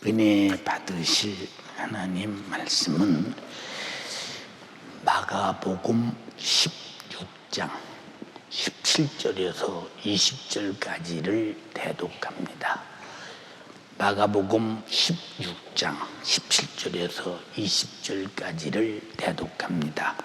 은혜 받으실 하나님 말씀은 마가복음 16장 17절에서 20절까지를 대독합니다. 마가복음 16장 17절에서 20절까지를 대독합니다.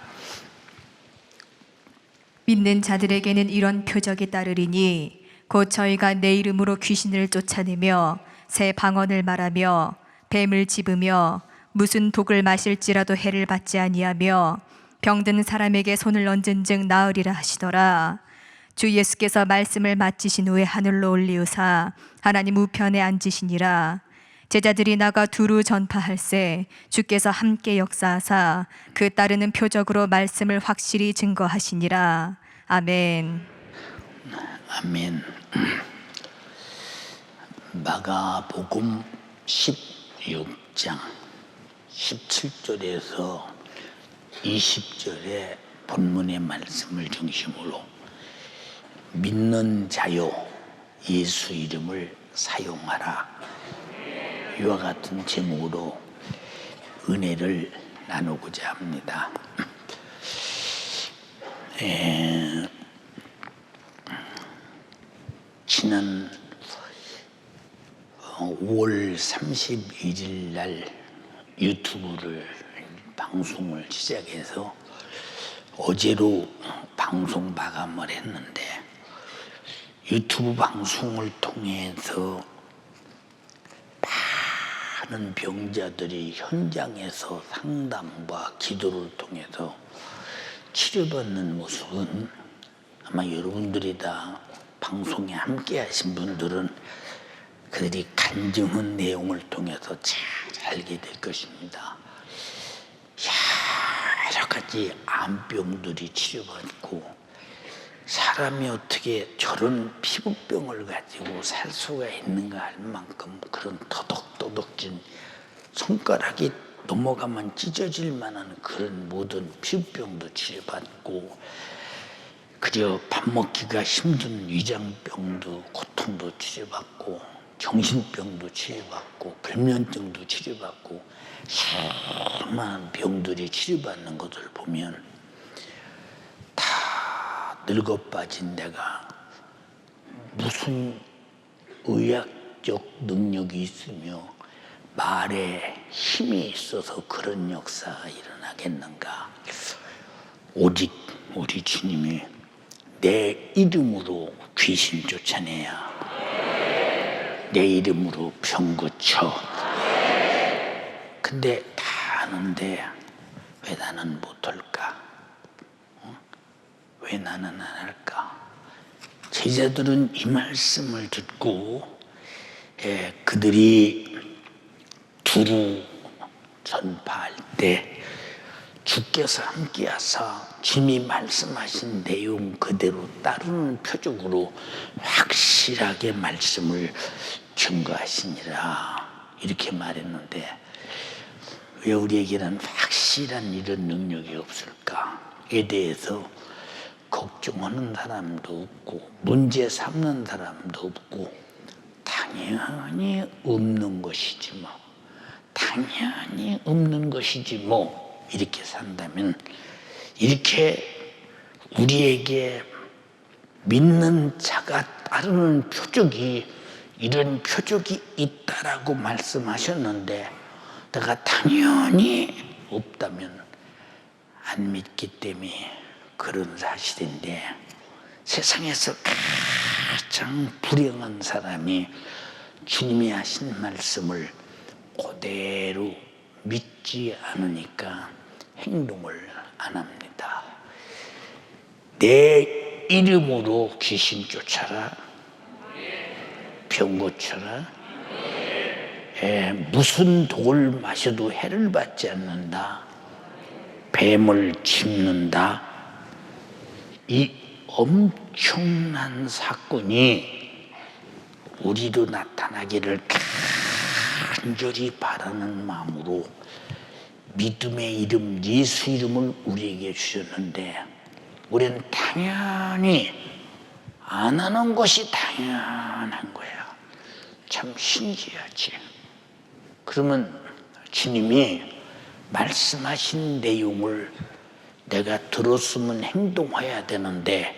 믿는 자들에게는 이런 표적이 따르리니 곧 저희가 내 이름으로 귀신을 쫓아내며 새 방언을 말하며 뱀을 집으며 무슨 독을 마실지라도 해를 받지 아니하며 병든 사람에게 손을 얹은즉 나으리라 하시더라. 주 예수께서 말씀을 마치신 후에 하늘로 올리우사 하나님 우편에 앉으시니라. 제자들이 나가 두루 전파할세 주께서 함께 역사하사 그 따르는 표적으로 말씀을 확실히 증거하시니라. 아멘. 아멘. 마가복음 16장 17절에서 20절의 본문의 말씀을 중심으로 믿는 자요 예수 이름을 사용하라, 이와 같은 제목으로 은혜를 나누고자 합니다. 지난 5월 31일 날 유튜브를 방송을 시작해서 어제로 방송 마감을 했는데, 유튜브 방송을 통해서 많은 병자들이 현장에서 상담과 기도를 통해서 치료받는 모습은 아마 여러분들이 다 방송에 함께 하신 분들은 그들이 간증한 내용을 통해서 잘 알게 될 것입니다. 여러 가지 암병들이 치료받고, 사람이 어떻게 저런 피부병을 가지고 살 수가 있는가 할 만큼 그런 더덕더덕진, 손가락이 넘어가면 찢어질 만한 그런 모든 피부병도 치료받고, 그리고 밥 먹기가 힘든 위장병도 고통도 치료받고, 정신병도 치료받고, 불면증도 치료받고, 수많은 병들이 치료받는 것을 보면 다 늙어 빠진 내가 무슨 의학적 능력이 있으며 말에 힘이 있어서 그런 역사가 일어나겠는가. 오직 우리 주님이 내 이름으로 귀신 쫓아내야, 내 이름으로 병 고쳐. 근데 다 아는데 왜 나는 못할까? 왜 나는 안 할까? 제자들은 이 말씀을 듣고 그들이 두루 전파할 때 주께서 함께하사 주님이 말씀하신 내용 그대로 따르는 표적으로 확실하게 말씀을 증거하시니라, 이렇게 말했는데, 왜 우리에게는 확실한 이런 능력이 없을까에 대해서 걱정하는 사람도 없고 문제 삼는 사람도 없고, 당연히 없는 것이지 뭐, 당연히 없는 것이지 뭐, 이렇게 산다면, 이렇게 우리에게 믿는 자가 따르는 표적이, 이런 표적이 있다라고 말씀하셨는데 내가 당연히 없다면 안 믿기 때문에 그런 사실인데, 세상에서 가장 불행한 사람이 주님이 하신 말씀을 그대로 믿지 않으니까 행동을 안 합니다. 내 이름으로 귀신 쫓아라, 병 고쳐라, 무슨 독을 마셔도 해를 받지 않는다, 뱀을 짚는다, 이 엄청난 사건이 우리도 나타나기를 간절히 바라는 마음으로 믿음의 이름, 예수 이름을 우리에게 주셨는데, 우리는 당연히 안 하는 것이 당연한 거야. 참 신기하지. 그러면 주님이 말씀하신 내용을 내가 들었으면 행동해야 되는데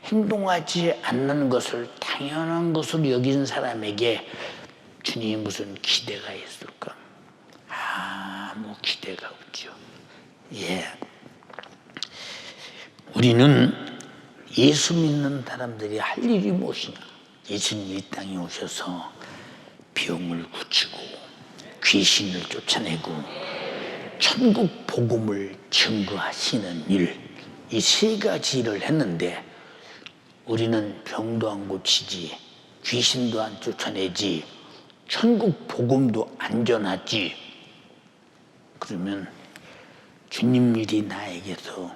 행동하지 않는 것을 당연한 것으로 여긴 사람에게 주님이 무슨 기대가 있을까? 아무 기대가 없죠. 예. 우리는 예수 믿는 사람들이 할 일이 무엇이냐? 예수님이 이 땅에 오셔서 병을 고치고 귀신을 쫓아내고 천국 복음을 증거하시는 일, 이 세 가지 일을 했는데 우리는 병도 안 고치지, 귀신도 안 쫓아내지, 천국 복음도 안 전하지. 그러면 주님 일이 나에게서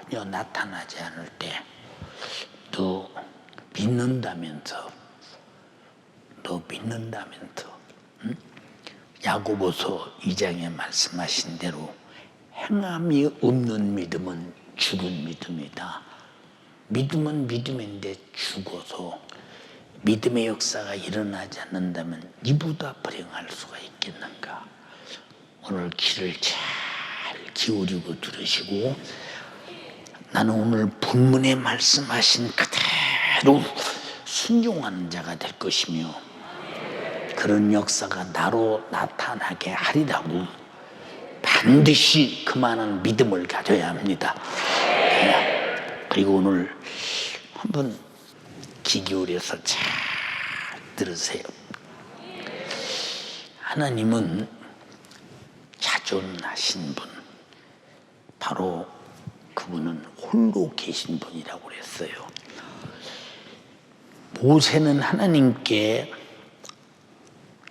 전혀 나타나지 않을 때 너 믿는다면서 응? 야고보서 2장에 말씀하신 대로 행함이 없는 믿음은 죽은 믿음이다. 믿음은 믿음인데 죽어서 믿음의 역사가 일어나지 않는다면 이보다 불행할 수가 있겠는가. 오늘 귀를 잘 기울이고 들으시고 나는 오늘 본문에 말씀하신 그대로 순종하는 자가 될 것이며 그런 역사가 나로 나타나게 하리라고 반드시 그만한 믿음을 가져야 합니다. 그리고 오늘 한번 귀 기울여서 잘 들으세요. 하나님은 자존하신 분, 바로 그분은 홀로 계신 분이라고 그랬어요. 모세는 하나님께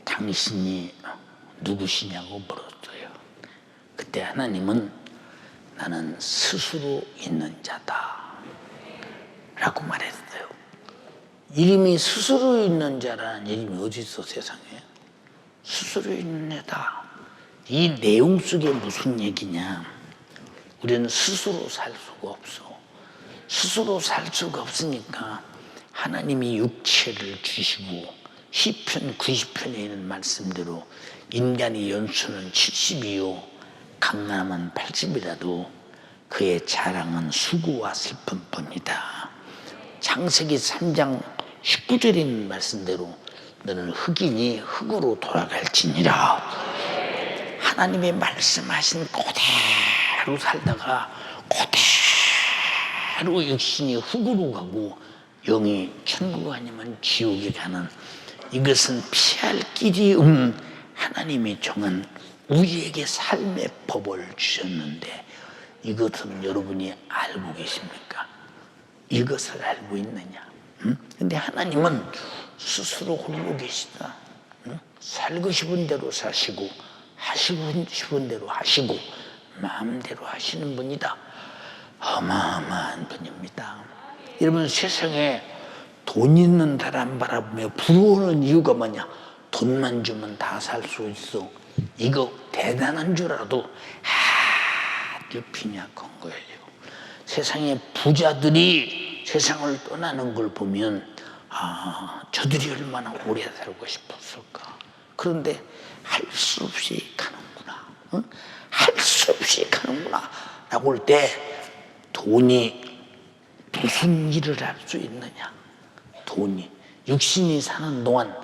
당신이 누구시냐고 물었어요. 그때 하나님은 나는 스스로 있는 자다 라고 말했어요. 이름이 스스로 있는 자라는 이름이 어디 있어 세상에? 스스로 있는 자다. 이 내용 속에 무슨 얘기냐? 우리는 스스로 살 수가 없어. 스스로 살 수가 없으니까 하나님이 육체를 주시고 시편 90편에 있는 말씀대로 인간의 연수는 70이요 강남은 80이라도 그의 자랑은 수고와 슬픔뿐이다. 창세기 3장 19절에 있는 말씀대로 너는 흙이니 흙으로 돌아갈지니라. 하나님의 말씀하신 그대로 살다가 그대로 육신이 흙으로 가고 영이 천국 아니면 지옥에 가는, 이것은 피할 길이 없는 하나님이 정한 우리에게 삶의 법을 주셨는데 이것은 여러분이 알고 계십니까? 이것을 알고 있느냐? 근데 하나님은 스스로 홀로 계시다. 살고 싶은 대로 사시고 하시고 싶은 대로 하시고 마음대로 하시는 분이다. 어마어마한 분입니다. 여러분, 세상에 돈 있는 사람 바라보며 부러워하는 이유가 뭐냐? 돈만 주면 다 살 수 있어. 이거 대단한 줄 알아도 아주 빈약한 거예요. 세상에 부자들이 세상을 떠나는 걸 보면 저들이 얼마나 오래 살고 싶었을까. 그런데 할 수 없이 가는구나. 할 수 없이 가는구나 라고 할 때 돈이 무슨 일을 할 수 있느냐. 돈이 육신이 사는 동안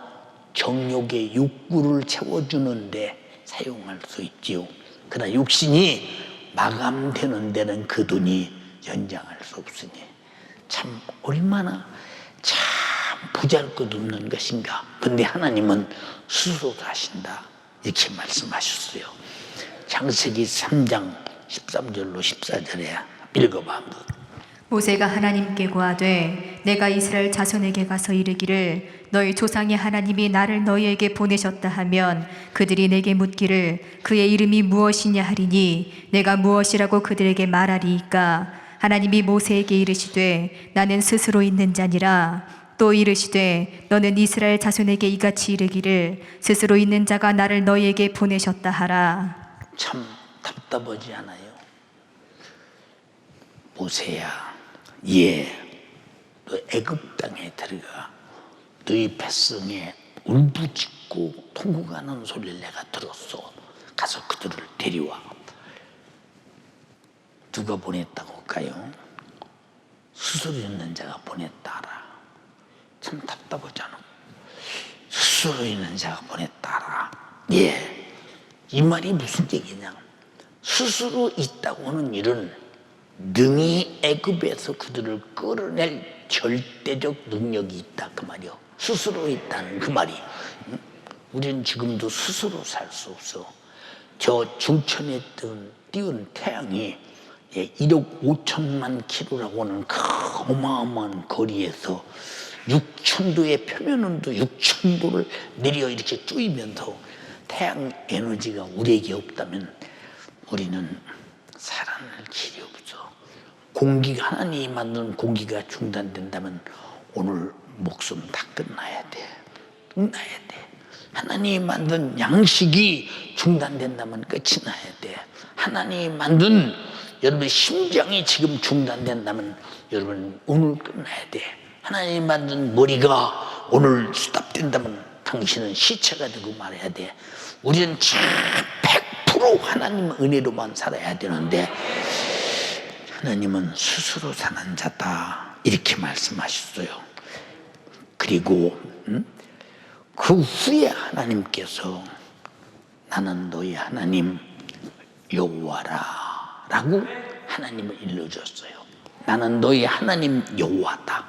정욕의 욕구를 채워주는데 사용할 수 있지요. 그러나 육신이 마감되는 데는 그 돈이 연장할 수 없으니 참 얼마나 참 보잘것없는 것인가. 근데 하나님은 스스로 하신다 이렇게 말씀하셨어요. 창세기 3장 13절로 14절에 읽어봐. 모세가 하나님께 고하되 내가 이스라엘 자손에게 가서 이르기를 너희 조상의 하나님이 나를 너희에게 보내셨다 하면 그들이 내게 묻기를 그의 이름이 무엇이냐 하리니 내가 무엇이라고 그들에게 말하리이까. 하나님이 모세에게 이르시되 나는 스스로 있는 자니라. 또 이르시되 너는 이스라엘 자손에게 이같이 이르기를 스스로 있는 자가 나를 너희에게 보내셨다 하라. 참 답답하지 않아요? 모세야, 너 애굽 땅에 들어가. 너희 백성의 울부짖고 통곡하는 소리를 내가 들었어. 가서 그들을 데려와. 누가 보냈다고 할까요? 스스로 있는 자가 보냈다라. 참 답답하잖아. 스스로 있는 자가 보냈다라. 예, 이 말이 무슨 얘기냐? 스스로 있다고 하는 일은 능히 애굽에서 그들을 끌어낼 절대적 능력이 있다 그 말이요. 스스로 있다는 그 말이. 우리는 지금도 스스로 살 수 없어. 저 중천에 띄운 태양이 1억 5천만 킬로라고 하는 그 어마어마한 거리에서 6천도의 표면온도 6천도를 내려 이렇게 쪼이면서 태양 에너지가 우리에게 없다면 우리는 살아날 길이 없어. 공기가, 하나님이 만든 공기가 중단된다면 오늘 목숨 다 끝나야 돼. 하나님이 만든 양식이 중단된다면 끝이 나야 돼. 하나님이 만든 여러분의 심장이 지금 중단된다면 여러분 오늘 끝나야 돼. 하나님이 만든 머리가 오늘 스탑된다면 당신은 시체가 되고 말아야 돼. 우리는 100% 하나님 은혜로만 살아야 되는데 하나님은 스스로 사는 자다 이렇게 말씀하셨어요. 그리고 그 후에 하나님께서 나는 너희 하나님 여호와라 라고 하나님을 일러줬어요. 나는 너희 하나님 여호와다.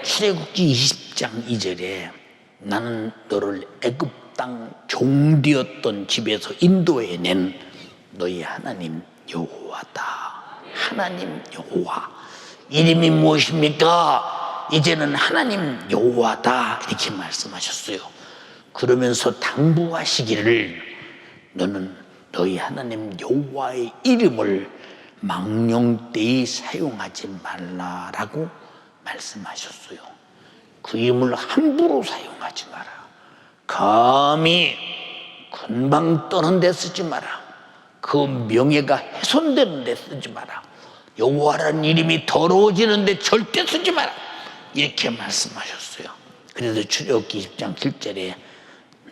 출애굽기 20장 2절에 나는 너를 애굽 땅 종되었던 집에서 인도해낸 너희 하나님 여호와다. 하나님 여호와. 이름이 무엇입니까? 이제는 하나님 여호와다 이렇게 말씀하셨어요. 그러면서 당부하시기를 너는 너희 하나님 여호와의 이름을 망령되이 사용하지 말라라고 말씀하셨어요. 그 이름을 함부로 사용하지 마라. 감히 금방 떠는 데 쓰지 마라. 그 명예가 훼손되는 데 쓰지 마라. 여호와라는 이름이 더러워지는데 절대 쓰지 마라 이렇게 말씀하셨어요. 그래서 출애굽기 20장 7절에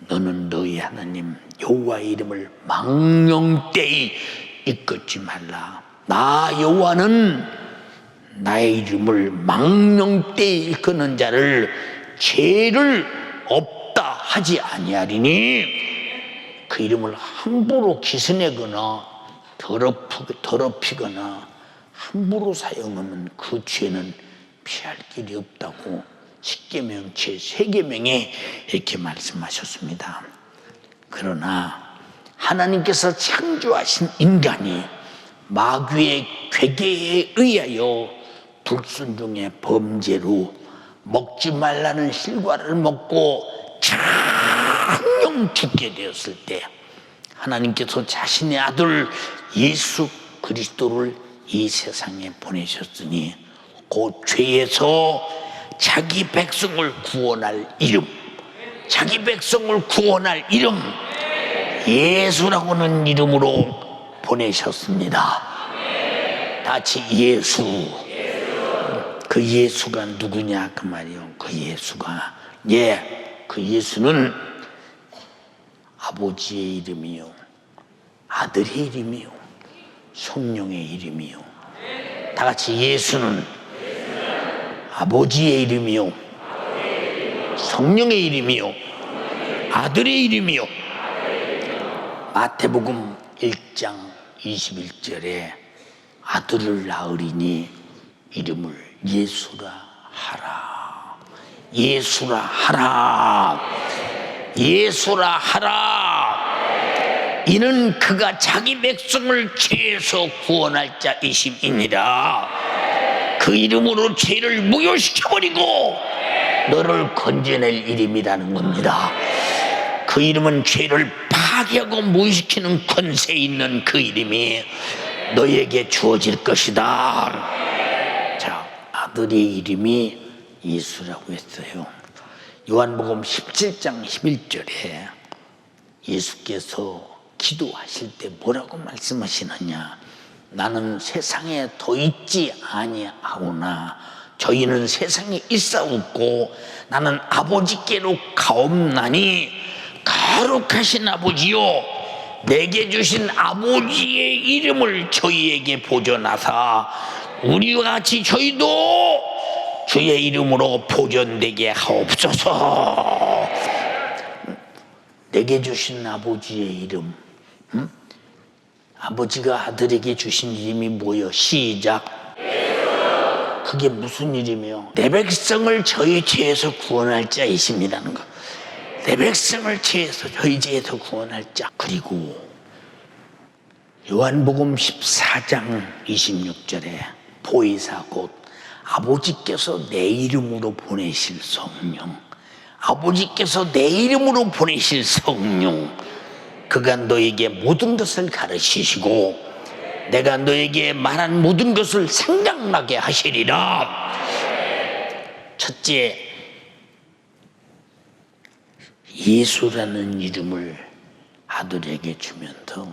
너는 너희 하나님 여호와의 이름을 망령되이 이끌지 말라. 나 여호와는 나의 이름을 망령되이 일컫는 자를 죄를 없다 하지 아니하리니 그 이름을 함부로 기스내거나 더럽히거나 함부로 사용하면 그 죄는 피할 길이 없다고 십계명 제3계명에 이렇게 말씀하셨습니다. 그러나 하나님께서 창조하신 인간이 마귀의 괴계에 의하여 불순종의 범죄로 먹지 말라는 실과를 먹고 장령 죽게 되었을 때 하나님께서 자신의 아들 예수 그리스도를 이 세상에 보내셨으니 그 죄에서 자기 백성을 구원할 이름, 자기 백성을 구원할 이름 예수라고 하는 이름으로 보내셨습니다. 다 같이 예수. 그 예수가 누구냐 그 말이요. 그 예수가 그 예수는 아버지의 이름이요, 아들의 이름이요, 성령의 이름이요. 다 같이 예수는 아버지의 이름이요, 성령의 이름이요, 아들의 이름이요. 마태복음 1장 21절에 아들을 낳으리니 이름을 예수라 하라. 예수라 하라. 예수라 하라. 이는 그가 자기 백성을 죄에서 구원할 자이심이니라. 그 이름으로 죄를 무효시켜버리고 너를 건져낼 이름이라는 겁니다. 그 이름은 죄를 파괴하고 무효시키는 권세 있는 그 이름이 너에게 주어질 것이다. 자, 아들의 이름이 예수라고 했어요. 요한복음 17장 11절에 예수께서 기도하실 때 뭐라고 말씀하시느냐? 나는 세상에 더 있지 아니하오나 저희는 세상에 있사옵고 나는 아버지께로 가옵나니 거룩하신 아버지요 내게 주신 아버지의 이름을 저희에게 보존하사 우리와 같이 저희도 주의 이름으로 보존되게 하옵소서. 내게 주신 아버지의 이름, 아버지가 아들에게 주신 이름이 뭐요? 시작. 그게 무슨 이름이요? 내 백성을 저희 죄에서 구원할 자이심이라는 거. 내 백성을 저희 죄에서 구원할 자. 그리고 요한복음 14장 26절에 보혜사 곧 아버지께서 내 이름으로 보내실 성령, 아버지께서 내 이름으로 보내실 성령, 그가 너에게 모든 것을 가르치시고 내가 너에게 말한 모든 것을 생각나게 하시리라. 첫째, 예수라는 이름을 아들에게 주면서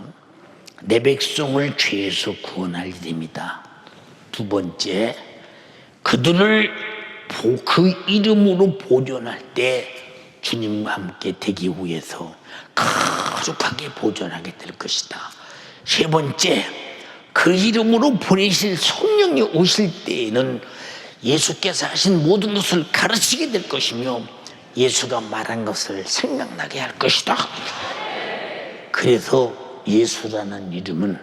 내 백성을 죄에서 구원할 일입니다. 두 번째, 그들을 그 이름으로 보존할 때 주님과 함께 되기 위해서 거룩하게 보존하게 될 것이다. 세 번째, 그 이름으로 보내실 성령이 오실 때에는 예수께서 하신 모든 것을 가르치게 될 것이며 예수가 말한 것을 생각나게 할 것이다. 그래서 예수라는 이름은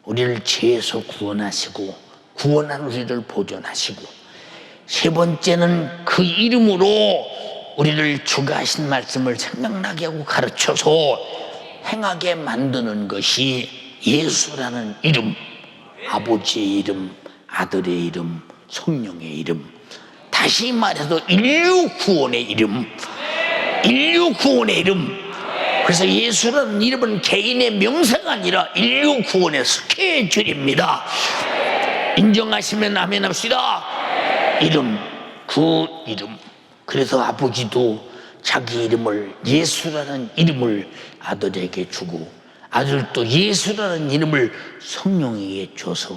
우리를 죄에서 구원하시고 구원한 우리를 보존하시고, 세 번째는 그 이름으로 우리를 주가 하신 말씀을 생각나게 하고 가르쳐서 행하게 만드는 것이 예수라는 이름, 아버지의 이름, 아들의 이름, 성령의 이름, 다시 말해서 인류 구원의 이름, 인류 구원의 이름. 그래서 예수라는 이름은 개인의 명사가 아니라 인류 구원의 스케줄입니다. 인정하시면 아멘 합시다. 이름, 그 이름. 그래서 아버지도 자기 이름을, 예수라는 이름을 아들에게 주고 아들도 예수라는 이름을 성령에게 줘서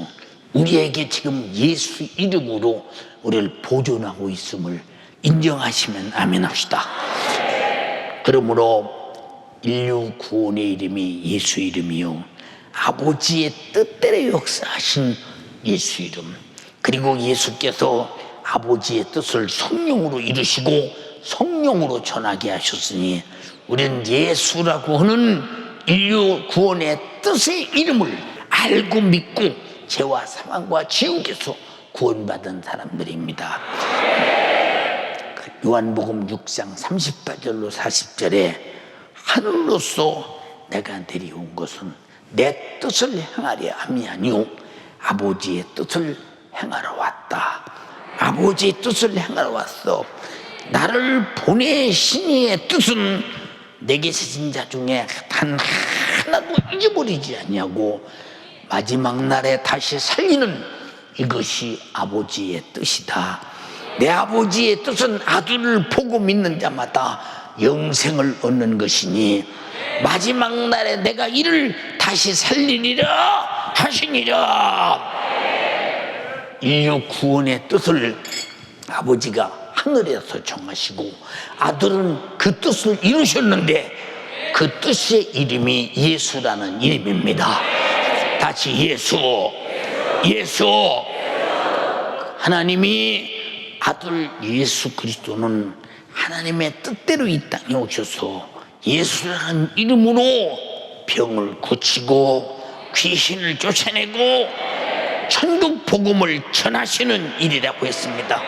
우리에게 지금 예수 이름으로 우리를 보존하고 있음을 인정하시면 아멘 합시다. 그러므로 인류 구원의 이름이 예수 이름이요, 아버지의 뜻대로 역사하신 예수 이름, 그리고 예수께서 아버지의 뜻을 성령으로 이루시고 성령으로 전하게 하셨으니 우리는 예수라고 하는 인류 구원의 뜻의 이름을 알고 믿고 죄와 사망과 지옥에서 구원받은 사람들입니다. 요한복음 6장 38절로 40절에 하늘로서 내가 내려온 것은 내 뜻을 행하려 함이 아니오 아버지의 뜻을 행하러 왔다. 아버지의 뜻을 행하러 왔어. 나를 보내신 이의 뜻은 내게 세신 자 중에 단 하나도 잊어버리지 않냐고 마지막 날에 다시 살리는 이것이 아버지의 뜻이다. 내 아버지의 뜻은 아들을 보고 믿는 자마다 영생을 얻는 것이니 마지막 날에 내가 이를 다시 살리리라 하시니라. 인류 구원의 뜻을 아버지가 하늘에서 정하시고 아들은 그 뜻을 이루셨는데 그 뜻의 이름이 예수라는 이름입니다. 다시 예수, 예수. 하나님이 아들 예수 그리스도는 하나님의 뜻대로 이 땅에 오셔서 예수라는 이름으로 병을 고치고 귀신을 쫓아내고 천국 복음을 전하시는 일이라고 했습니다.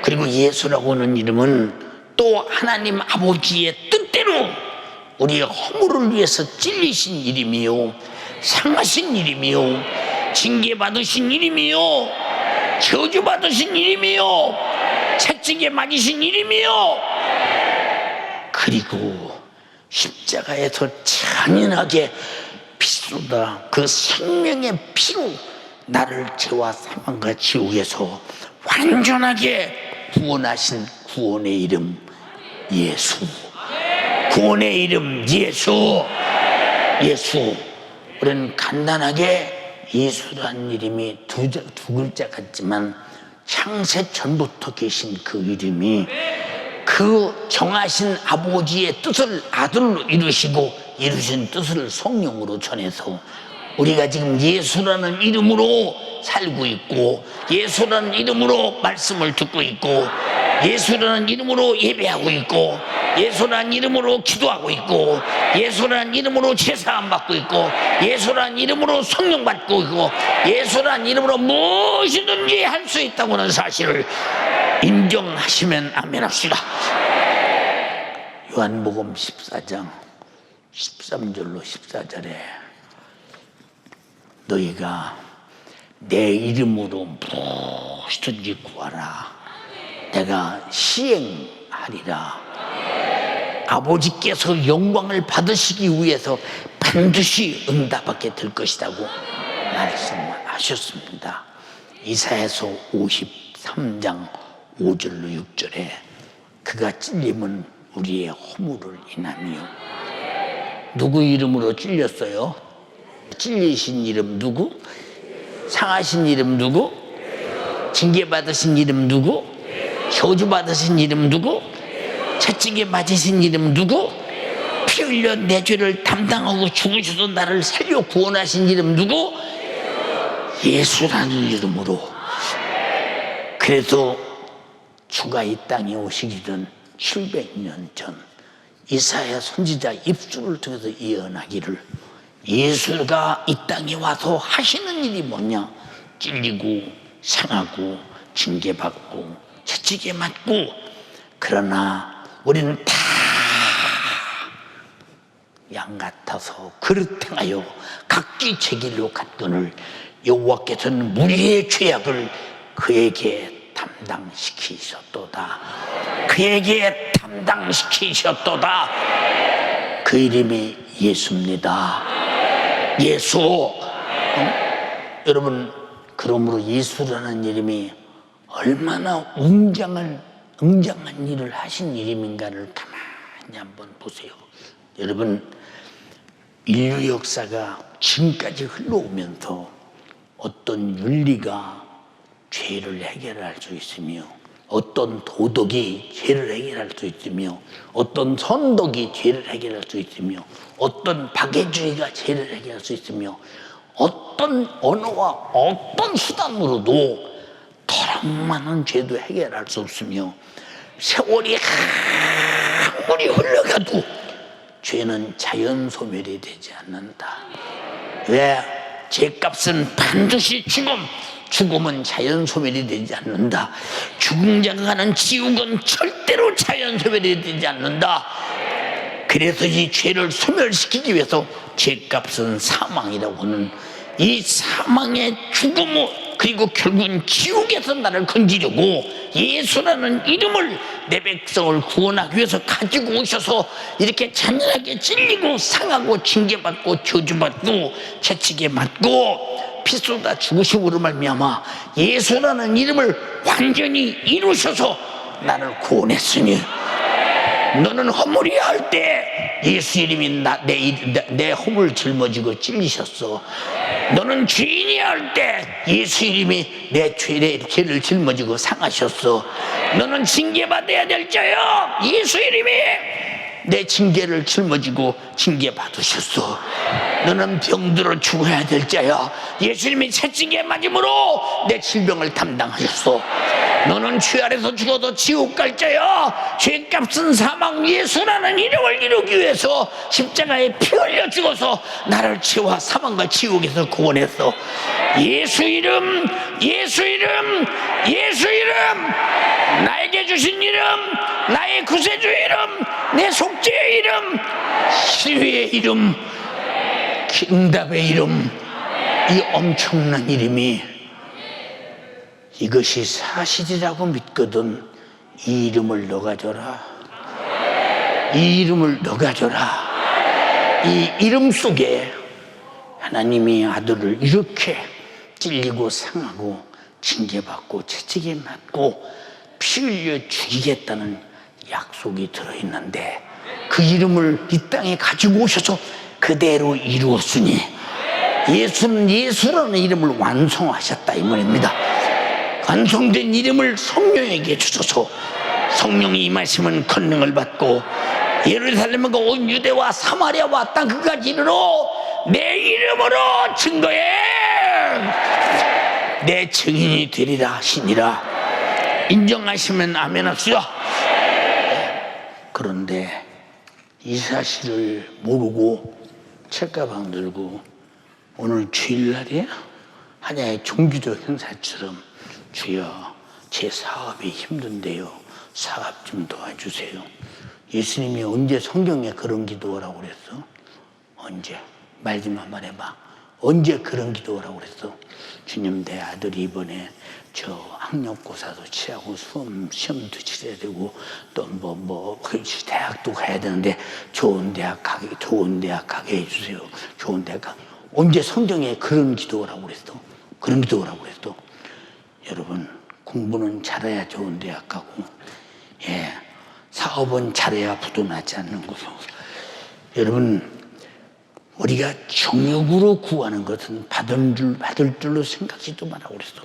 그리고 예수라고 하는 이름은 또 하나님 아버지의 뜻대로 우리의 허물을 위해서 찔리신 이름이요, 상하신 이름이요, 징계받으신 이름이요, 저주받으신 이름이요, 채찍에 맞으신 이름이요, 그리고 십자가에서 잔인하게 피쏟아 그 생명의 피로 나를 죄와 사망과 지옥에서 완전하게 구원하신 구원의 이름 예수. 구원의 이름 예수. 예수. 우리는 간단하게 예수라는 이름이 두 글자 같지만 창세 전부터 계신 그 이름이 그 정하신 아버지의 뜻을 아들로 이루시고 이루신 뜻을 성령으로 전해서 우리가 지금 예수라는 이름으로 살고 있고 예수라는 이름으로 말씀을 듣고 있고 예수라는 이름으로 예배하고 있고 예수라는 이름으로 기도하고 있고 예수라는 이름으로 제사함 받고 있고 예수라는 이름으로 성령 받고 있고 예수라는 이름으로 무엇이든지 할 수 있다고는 사실을 인정하시면 아멘 합시다. 요한복음 14장 13절로 14절에 너희가 내 이름으로 무엇이든지 구하라 내가 시행하리라. 아버지께서 영광을 받으시기 위해서 반드시 응답하게 될 것이라고 말씀하셨습니다. 이사야서 53장 5절로 6절에 그가 찔림은 우리의 허물을 인하며 누구 이름으로 찔렸어요? 찔리신 이름 누구? 상하신 이름 누구? 징계받으신 이름 누구? 저주받으신 이름 누구? 채찍에 맞으신 이름 누구? 피 흘려 내 죄를 담당하고 죽으셔서 나를 살려 구원하신 이름 누구? 예수라는 이름으로. 그래서 주가 이 땅에 오시기 전 700년 전 이사야 선지자 입술을 통해서 예언하기를 예수가 이 땅에 와서 하시는 일이 뭐냐? 찔리고 상하고 징계받고 채찍에 맞고 그러나 우리는 다 양 같아서 그릇 행하여 각기 제 길로 갔거늘 여호와께서는 무리의 죄악을 그에게 담당시키셨도다. 그에게 담당시키셨도다. 그 이름이 예수입니다. 예수. 여러분 그러므로 예수라는 이름이 얼마나 웅장한 일을 하신 이름인가를 가만히 한번 보세요. 여러분 인류 역사가 지금까지 흘러오면서 어떤 윤리가 죄를 해결할 수 있으며 어떤 도덕이 죄를 해결할 수 있으며 어떤 선덕이 죄를 해결할 수 있으며 어떤 박애주의가 죄를 해결할 수 있으며 어떤 언어와 어떤 수단으로도 더럽 많은 죄도 해결할 수 없으며 세월이 아무리 흘러가도 죄는 자연 소멸이 되지 않는다. 왜? 죄값은 반드시 죽음은 자연 소멸이 되지 않는다. 죽은 자가 가는 지옥은 절대로 자연 소멸이 되지 않는다. 그래서 이 죄를 소멸시키기 위해서 죄값은 사망이라고 하는 이 사망의 죽음을 그리고 결국은 지옥에서 나를 건지려고 예수라는 이름을 내 백성을 구원하기 위해서 가지고 오셔서 이렇게 잔인하게 찔리고 상하고 징계받고 저주받고 채찍에 맞고 피 쏟아 죽으심으로 말미암아 예수라는 이름을 완전히 이루셔서 나를 구원했으니 너는 허물이야 할 때 예수 이름이 내 허물 짊어지고 찔리셨어. 너는 죄인이야 할 때 예수 이름이 내 죄를 짊어지고 상하셨어. 너는 징계받아야 될 자야. 예수 이름이 내 징계를 짊어지고 징계받으셨어. 너는 병들어 죽어야 될 자야. 예수님이 채찍에 맞음으로 내 질병을 담당하셨어. 너는 죄 아래서 죽어도 지옥 갈 자야. 죄값은 사망. 예수라는 이름을 이루기 위해서 십자가에 피 흘려 죽어서 나를 죄와 사망과 지옥에서 구원했어. 예수 이름, 예수 이름, 예수 이름, 나에게 주신 이름, 나의 구세주 이름, 내 속죄의 이름, 치유의 이름, 응답의 이름, 이 엄청난 이름이 이것이 사실이라고 믿거든. 이 이름을 너가 줘라. 이 이름을 너가 줘라. 이 이름 속에 하나님이 아들을 이렇게 찔리고 상하고 징계받고 채찍에 맞고 피 흘려 죽이겠다는 약속이 들어있는데 그 이름을 이 땅에 가지고 오셔서 그대로 이루었으니 예수는 예수라는 이름을 완성하셨다 이 말입니다. 완성된 이름을 성령에게 주소서. 성령이 임하시면 권능을 받고 예루살렘과 온 유대와 사마리아와 땅 끝까지 이르러 내 이름으로 증거해 내 증인이 되리라 하시니라. 인정하시면 아멘 합시다. 그런데 이 사실을 모르고 책가방 들고 오늘 주일날이야 하나의 종교적 행사처럼 주여 제 사업이 힘든데요 사업 좀 도와주세요. 예수님이 언제 성경에 그런 기도하라고 그랬어? 언제? 말 좀 한번 해봐. 언제 그런 기도하라고 그랬어? 주님 내 아들이 이번에 저 학력고사도 치하고 시험도 치러야 되고 또 대학도 가야 되는데 좋은 대학 가게 해주세요. 좋은 대학 가게. 언제 성경에 그런 기도하라고 그랬어? 그런 기도하라고 그랬어? 여러분 공부는 잘해야 좋은 대학 가고 사업은 잘해야 부도 나지 않는 거죠. 여러분 우리가 정욕으로 구하는 것은 받을 줄로 생각지도 말라고 그랬어.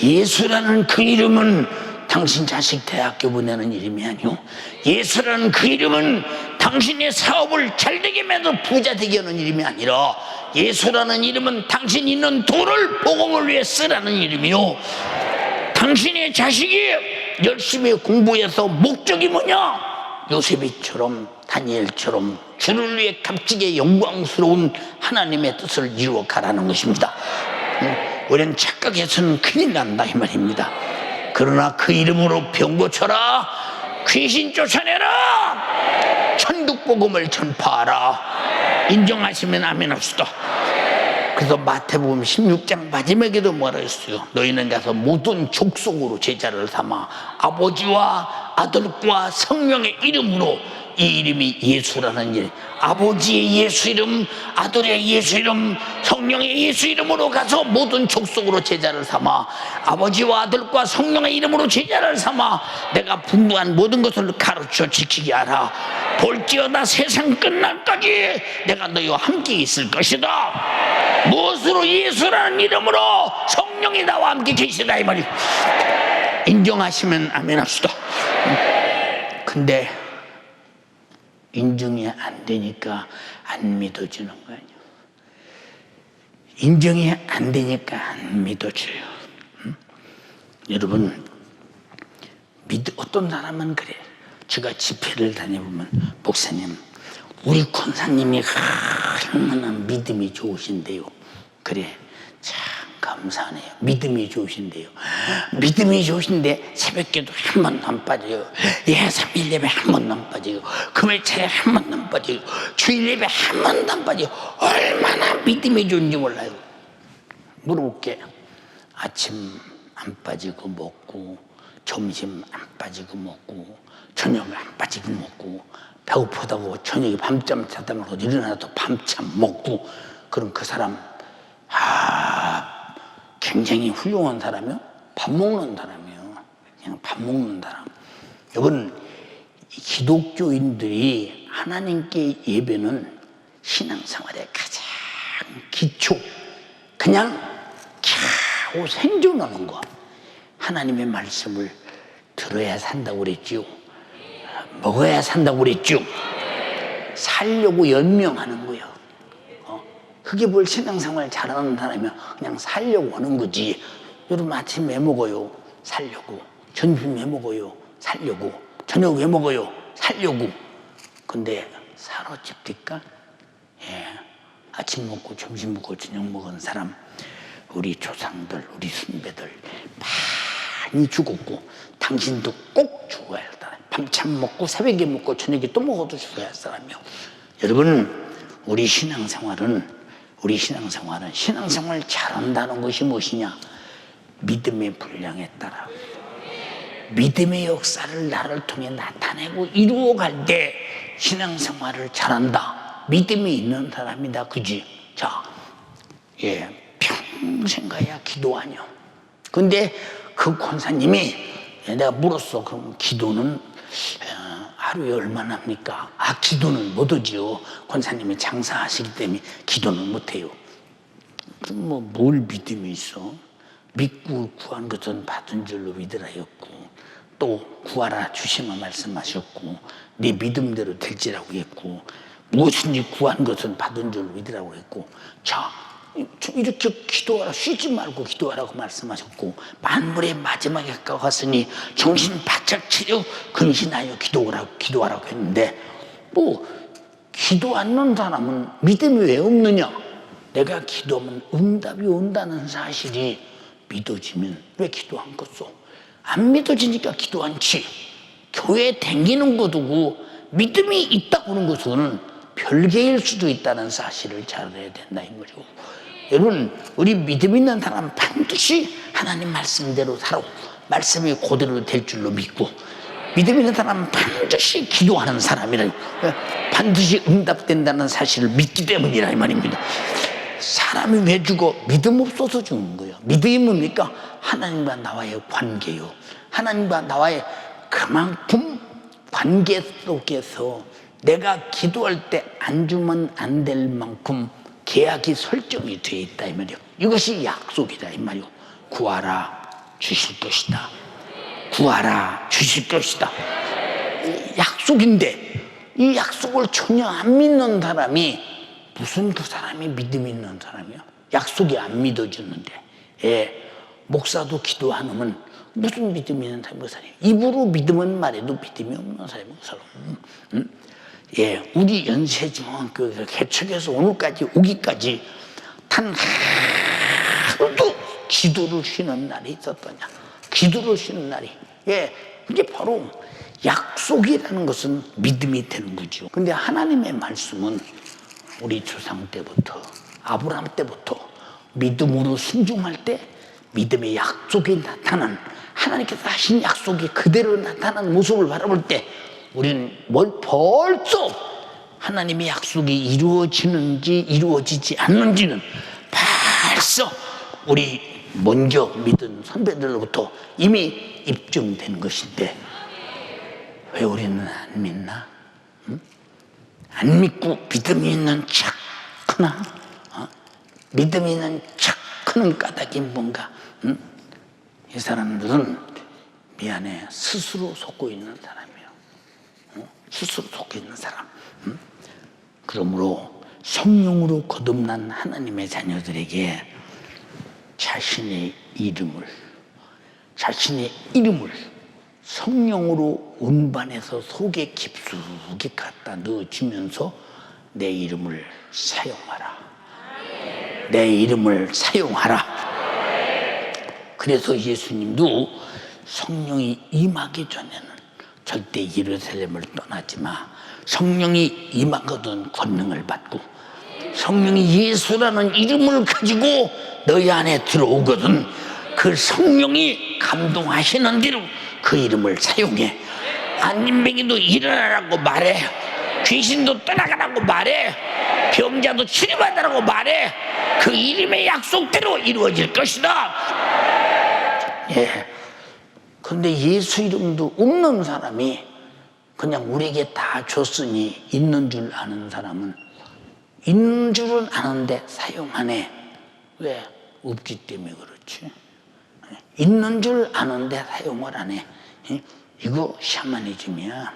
예수라는 그 이름은 당신 자식 대학교 보내는 이름이 아니오. 예수라는 그 이름은 당신의 사업을 잘되게 만들어 부자 되게 하는 이름이 아니라 예수라는 이름은 당신 있는 돈을 복음을 위해 쓰라는 이름이요. 당신의 자식이 열심히 공부해서 목적이 뭐냐? 요셉이처럼 다니엘처럼 주를 위해 값지게 영광스러운 하나님의 뜻을 이루어 가라는 것입니다. 우리는 착각해서는 큰일 난다 이 말입니다. 그러나 그 이름으로 병 고쳐라, 귀신 쫓아내라, 천국 복음을 전파하라. 인정하시면 아멘 합시다. 그래서 마태복음 16장 마지막에도 뭐라 했어요? 너희는 가서 모든 족속으로 제자를 삼아 아버지와 아들과 성령의 이름으로, 이 이름이 예수라는 일, 아버지의 예수 이름, 아들의 예수 이름, 성령의 예수 이름으로 가서 모든 족속으로 제자를 삼아 아버지와 아들과 성령의 이름으로 제자를 삼아 내가 분부한 모든 것을 가르쳐 지키게 하라. 볼지어다 세상 끝날까지 내가 너희와 함께 있을 것이다. 무엇으로? 예수라는 이름으로, 성령이 나와 함께 계시다 이 말이에요. 인정하시면 아멘 합시다. 근데 인정이 안 되니까 안 믿어주는 거 아니에요. 인정이 안 되니까 안 믿어줘요. 여러분 어떤 사람은 그래. 제가 집회를 다녀보면 목사님 우리 권사님이 얼마나 믿음이 좋으신데요. 그래 참 감사하네요. 믿음이 좋으신데요. 믿음이 좋으신데 새벽기도 한 번도 안 빠져요. 삼일 예배 한 번도 안 빠져요. 금요일 차례 한 번도 안 빠져요. 주일 예배 한 번도 안 빠져요. 얼마나 믿음이 좋은지 몰라요. 물어볼게. 아침 안 빠지고 먹고, 점심 안 빠지고 먹고, 저녁에 안 빠지고 먹고, 배고프다고 저녁에 밤잠 자다 말고 일어나도 밤참 먹고, 그럼 그 사람 굉장히 훌륭한 사람이요? 밥 먹는 사람이요. 그냥 밥 먹는 사람. 여러분 기독교인들이 하나님께 예배는 신앙생활의 가장 기초, 그냥 겨우 생존하는 거. 하나님의 말씀을 들어야 산다고 그랬죠. 먹어야 산다고 그랬죠. 살려고 연명하는 거예요. 그게 뭘 신앙생활 잘하는 사람이면 그냥 살려고 하는 거지. 여러분 아침 왜 먹어요? 살려고. 점심 왜 먹어요? 살려고. 저녁 왜 먹어요? 살려고. 근데 사로잡힐까? 아침 먹고 점심 먹고 저녁 먹은 사람, 우리 조상들, 우리 선배들 많이 죽었고 당신도 꼭 죽어야 할 사람. 밤참 먹고 새벽에 먹고 저녁에 또 먹어도 죽어야 할 사람이요. 여러분 우리 신앙생활은 신앙생활 잘한다는 것이 무엇이냐? 믿음의 분량에 따라 믿음의 역사를 나를 통해 나타내고 이루어갈 때 신앙생활을 잘한다. 믿음이 있는 사람이다. 그지? 자, 평생 가야 기도하냐? 근데 그 권사님이 내가 물었어. 그럼 기도는 하루에 얼마나 합니까? 기도는 못 하지요. 권사님이 장사하시기 때문에 기도는 못 해요. 그럼 뭘 믿음이 있어? 믿고 구한 것은 받은 줄로 믿으라 했고, 또 구하라 주시면 말씀하셨고, 네 믿음대로 될지라고 했고, 무엇인지 구한 것은 받은 줄로 믿으라고 했고, 자 이렇게 기도하라, 쉬지 말고 기도하라고 말씀하셨고, 만물의 마지막에 가까웠으니 정신 바짝 차려 근신하여 기도하라고 했는데, 뭐 기도 않는 사람은 믿음이 왜 없느냐? 내가 기도하면 응답이 온다는 사실이 믿어지면 왜 기도 안 겠소? 안 믿어지니까 기도 않지. 교회 댕기는 거 두고 믿음이 있다고 하는 것은 별개일 수도 있다는 사실을 잘 알아야 된다 이 말이고, 여러분 우리 믿음 있는 사람은 반드시 하나님 말씀대로 살고 말씀이 그대로 될 줄로 믿고, 믿음 있는 사람은 반드시 기도하는 사람이라, 반드시 응답된다는 사실을 믿기 때문이라 이 말입니다. 사람이 왜 죽어? 믿음 없어서 죽는 거예요. 믿음이 뭡니까? 하나님과 나와의 관계요. 하나님과 나와의 그만큼 관계 속에서 내가 기도할 때 안 주면 안 될 만큼 계약이 설정이 되어 있다 이 말이요. 이것이 약속이다 이 말이요. 구하라 주실 것이다. 구하라 주실 것이다. 약속인데 이 약속을 전혀 안 믿는 사람이 무슨 그 사람이 믿음 있는 사람이요? 약속이 안 믿어주는데, 목사도 기도 안 하면 무슨 믿음이 있는 사람이 그 사람이에요? 입으로 믿음은 말해도 믿음이 없는 사람이 그 사람. 우리 연세중앙교회에서 개척해서 오늘까지 오기까지 단 하루도 기도를 쉬는 날이 있었더냐? 기도를 쉬는 날이. 그게 바로 약속이라는 것은 믿음이 되는 거죠. 근데 하나님의 말씀은 우리 조상 때부터, 아브라함 때부터 믿음으로 순종할 때 믿음의 약속이 나타난, 하나님께서 하신 약속이 그대로 나타난 모습을 바라볼 때 우리는 벌써 하나님의 약속이 이루어지는지 이루어지지 않는지는 벌써 우리 먼저 믿은 선배들로부터 이미 입증된 것인데, 왜 우리는 안 믿나? 안 믿고 믿음이 있는 척하나? 믿음이 있는 척하는 까닭이 뭔가? 이 사람들은 미안해, 스스로 속고 있는 사람이에요. 스스로 속고 있는 사람. 그러므로 성령으로 거듭난 하나님의 자녀들에게 자신의 이름을 성령으로 운반해서 속에 깊숙이 갖다 넣어주면서 내 이름을 사용하라. 내 이름을 사용하라. 그래서 예수님도 성령이 임하기 전에는 절대 예루살렘을 떠나지 마. 성령이 임하거든 권능을 받고, 성령이 예수라는 이름을 가지고 너희 안에 들어오거든 그 성령이 감동하시는 대로 그 이름을 사용해. 안진뱅이도 일어나라고 말해. 귀신도 떠나가라고 말해. 병자도 치료받으라고 말해. 그 이름의 약속대로 이루어질 것이다. 그런데 예수 이름도 없는 사람이 그냥 우리에게 다 줬으니 있는 줄 아는 사람은 있는 줄은 아는데 사용 안 해. 왜? 없기 때문에 그렇지. 있는 줄 아는데 사용을 안 해. 이거 샤머니즘이야.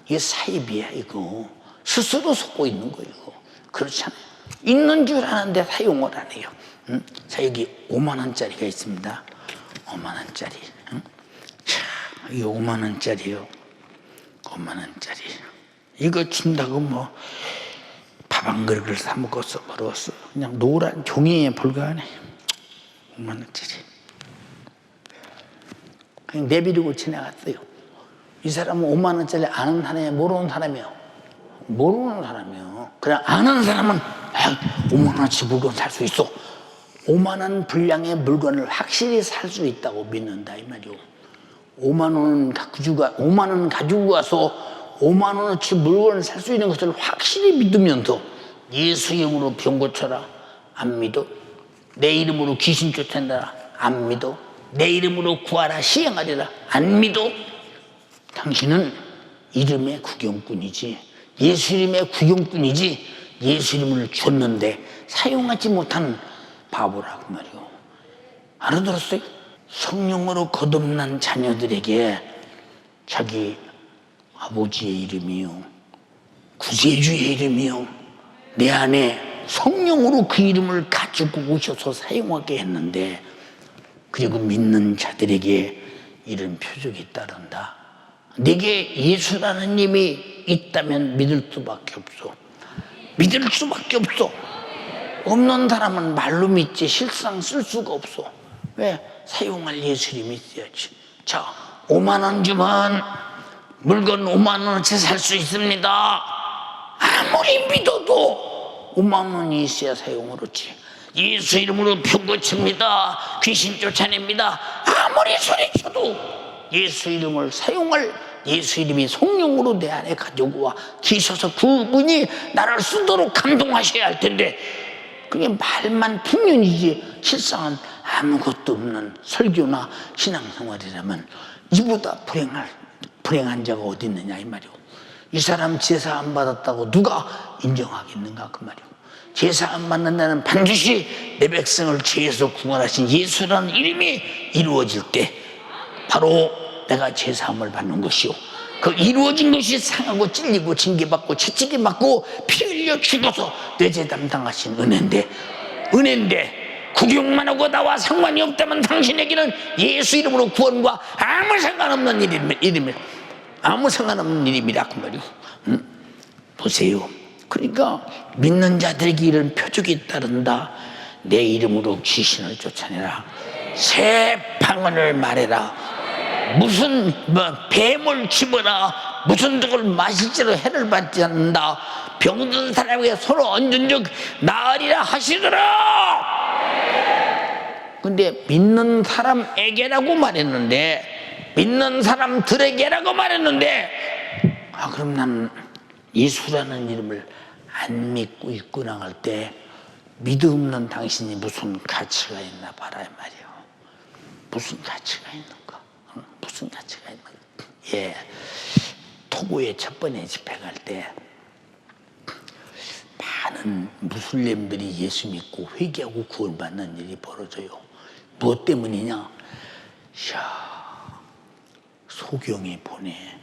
이게 사입이야. 이거 스스로 속고 있는 거. 이거 그렇잖아요. 있는 줄 아는데 사용을 안 해요. 자, 여기 5만 원짜리가 있습니다. 5만 원짜리. 자, 이 5만 원짜리요. 5만 원짜리. 이거 준다고 뭐 밥 한 그릇을 사 먹었어, 벌었어. 그냥 노란 종이에 불과하네. 5만 원짜리. 그냥 내비리고 지나갔어요. 이 사람은 5만 원짜리 아는 사람이에요, 모르는 사람이에요? 모르는 사람이에요. 그냥 아는 사람은 5만 원치 물건 살 수 있어. 5만 원 분량의 물건을 확실히 살 수 있다고 믿는다 이 말이요. 5만 원 가지고 가서 5만 원어치 물건을 살 수 있는 것을 확실히 믿으면서 예수 이름으로 병 고쳐라. 안 믿어. 내 이름으로 귀신 쫓아낸다. 안 믿어. 내 이름으로 구하라 시행하리라. 안 믿어. 당신은 이름의 구경꾼이지, 예수 이름의 구경꾼이지, 예수 이름을 줬는데 사용하지 못한 바보라고 말이요. 알아들었어요? 성령으로 거듭난 자녀들에게 자기 아버지의 이름이요, 구세주의 이름이요, 내 안에 성령으로 그 이름을 가지고 오셔서 사용하게 했는데, 그리고 믿는 자들에게 이런 표적이 따른다. 내게 예수라는 님이 있다면 믿을 수밖에 없어. 믿을 수밖에 없어. 없는 사람은 말로 믿지 실상 쓸 수가 없어. 왜? 사용할 예수 이름이 있어야지. 자, 5만 원 주면 물건 5만 원어치 살 수 있습니다. 아무리 믿어도 5만 원이 있어야 사용을 하지. 예수 이름으로 병 고칩니다, 귀신 쫓아냅니다, 아무리 소리쳐도 예수 이름을 사용할, 예수 이름이 성령으로 내 안에 가지고 계셔서 그분이 나를 쓰도록 감동하셔야 할 텐데, 그게 말만 풍년이지 실상은 아무것도 없는 설교나 신앙생활이라면 이보다 불행한 자가 어디 있느냐 이 말이오. 이 사람 제사 안 받았다고 누가 인정하겠는가 그 말이오. 제사 안 받는 데는 반드시 내 백성을 죄에서 구원하신 예수라는 이름이 이루어질 때 바로 내가 제사함을 받는 것이오. 그 이루어진 것이 상하고 찔리고 징계받고 채찍이 맞고 피 흘려 죽어서 뇌제 담당하신 은혜인데, 구경만 하고 나와 상관이 없다면 당신에게는 예수 이름으로 구원과 아무 상관없는 이름이라, 아무 상관없는 이름이라 그 말이오. 보세요. 그러니까 믿는 자들에게 이런 표적이 따른다. 내 이름으로 귀신을 쫓아내라, 새 방언을 말해라, 무슨 뱀을 집어라, 무슨 독을 마실지로 해를 받지 않는다, 병든 사람에게 손을 얹은 즉 나으리라 하시더라. 근데 믿는 사람에게라고 말했는데, 믿는 사람들에게라고 말했는데, 그럼 난 예수라는 이름을 안 믿고 있구나 할 때 믿음 없는 당신이 무슨 가치가 있나 봐라 이 말이에요. 무슨 가치가 있는가? 무슨 가치가 있는가? 예, 토고에 첫 번째 집회 갈 때 많은 무슬림들이 예수 믿고 회개하고 구원받는 일이 벌어져요. 무엇 때문이냐? 소경이 보내,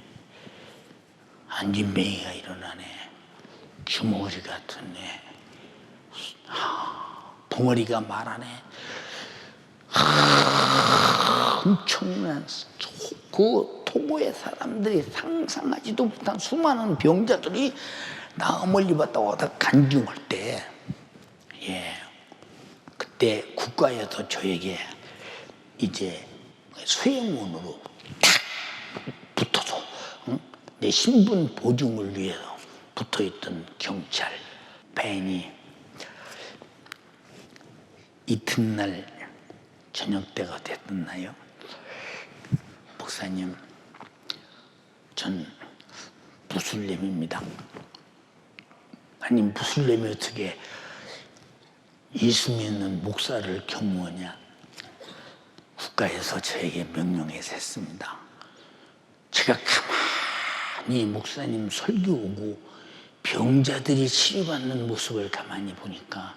안진뱅이가 일어나네, 주머리 같은 애, 덩어리가 말하네, 엄청난 그 토고의 사람들이 상상하지도 못한 수많은 병자들이 나 멀리 봤다 오다 간증할 때, 그때 국가에서 저에게 이제 수행원으로 탁 붙어서 내 신분 보증을 위해서 붙어있던 경찰 밴이 이튿날 저녁 때가 됐나요? 목사님, 전 무슬림입니다. 아니 무슬림이 어떻게 예수 믿는 목사를 경무하냐? 국가에서 저에게 명령해서 했습니다. 제가 가만히 목사님 설교 오고 병자들이 치료받는 모습을 가만히 보니까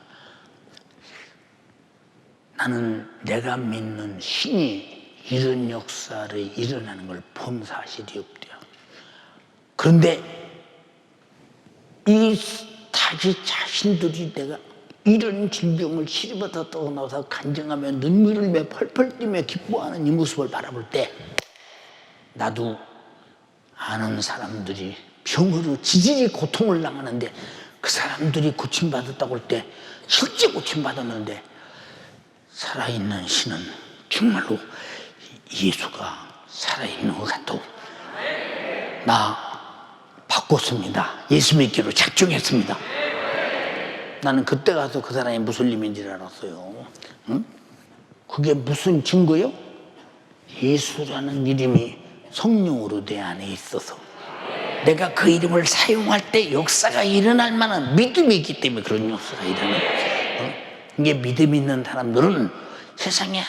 나는 내가 믿는 신이 이런 역사를 일어나는 걸 본 사실이 없대요. 그런데 이 자기 자신들이 내가 이런 질병을 치료받았다고 나와서 간증하며 눈물을 매 펄펄 뛰며 기뻐하는 이 모습을 바라볼 때 나도 아는 사람들이 병으로 지질이 고통을 당하는데 그 사람들이 고침받았다고 할 때 실제 고침받았는데 살아있는 신은 정말로 예수가 살아있는 것 같아. 나 바꿨습니다. 예수 믿기로 작정했습니다. 나는 그때 가서 그 사람이 무슬림인 줄 알았어요. 응? 그게 무슨 증거요? 예수라는 이름이 성령으로 내 안에 있어서 내가 그 이름을 사용할 때 역사가 일어날 만한 믿음이 있기 때문에 그런 역사가 일어나는 거예요. 이게 믿음 있는 사람들은 세상에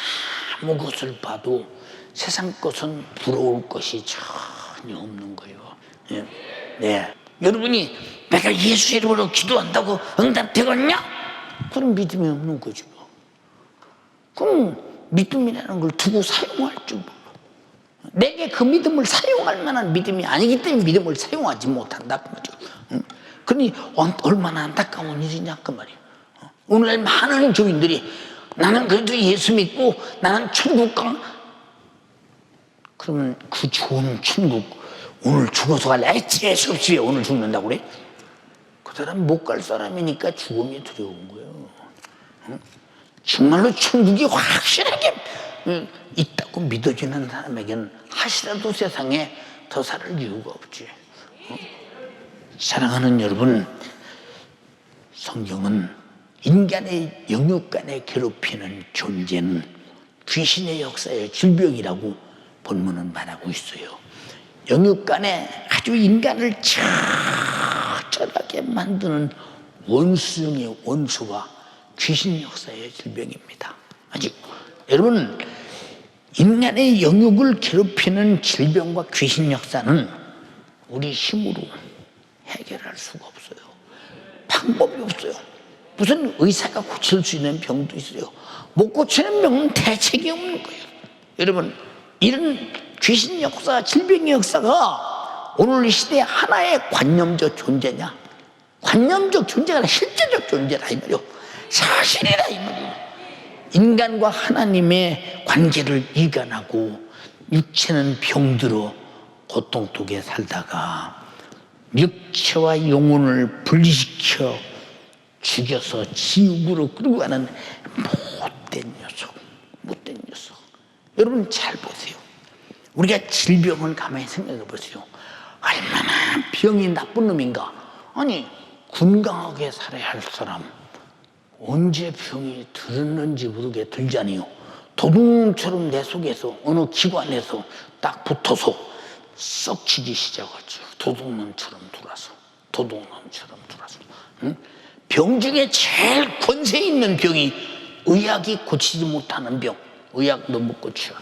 아무 것을 봐도 세상 것은 부러울 것이 전혀 없는 거예요. 네. 여러분이 내가 예수 이름으로 기도한다고 응답되겠냐? 그럼 믿음이 없는 거죠. 그럼 믿음이라는 걸 두고 사용할 줄 몰라. 내게 그 믿음을 사용할 만한 믿음이 아니기 때문에 믿음을 사용하지 못한다 그 말이죠. 그러니 얼마나 안타까운 일이냐 그 말이에요. 오늘날 많은 교인들이 나는 그래도 예수 믿고 나는 천국 가. 그러면 그 좋은 천국 오늘 죽어서 갈래? 재수 없이 왜 오늘 죽는다고 그래? 그 사람 못 갈 사람이니까 죽음이 두려운 거예요. 정말로 천국이 확실하게 있다고 믿어지는 사람에게는 하시라도 세상에 더 살 이유가 없지. 사랑하는 여러분, 성경은 인간의 영육 간에 괴롭히는 존재는 귀신의 역사의 질병이라고 본문은 말하고 있어요. 영육 간에 아주 인간을 처절하게 만드는 원수 중의 원수가 귀신 역사의 질병입니다. 아직 여러분, 인간의 영육을 괴롭히는 질병과 귀신 역사는 우리 힘으로 해결할 수가 없어요. 방법이 없어요. 무슨 의사가 고칠 수 있는 병도 있어요. 못 고치는 병은 대책이 없는 거예요. 여러분, 이런 귀신 역사, 질병의 역사가 오늘 이 시대에 하나의 관념적 존재냐? 관념적 존재가 아니라 실제적 존재라 이 말이요. 사실이라 이 말이요. 인간과 하나님의 관계를 이간하고 육체는 병들어 고통 속에 살다가 육체와 영혼을 분리시켜 죽여서 지옥으로 끌고 가는 못된 녀석. 여러분 잘 보세요. 우리가 질병을 가만히 생각해 보세요. 얼마나 병이 나쁜 놈인가. 아니 건강하게 살아야 할 사람 언제 병이 들었는지 모르게 들자니요. 도둑처럼 내 속에서 어느 기관에서 딱 붙어서 썩치기 시작하죠. 도둑놈처럼 들어와서. 응? 병 중에 제일 권세 있는 병이 의학이 고치지 못하는 병. 의학도 못 고쳐.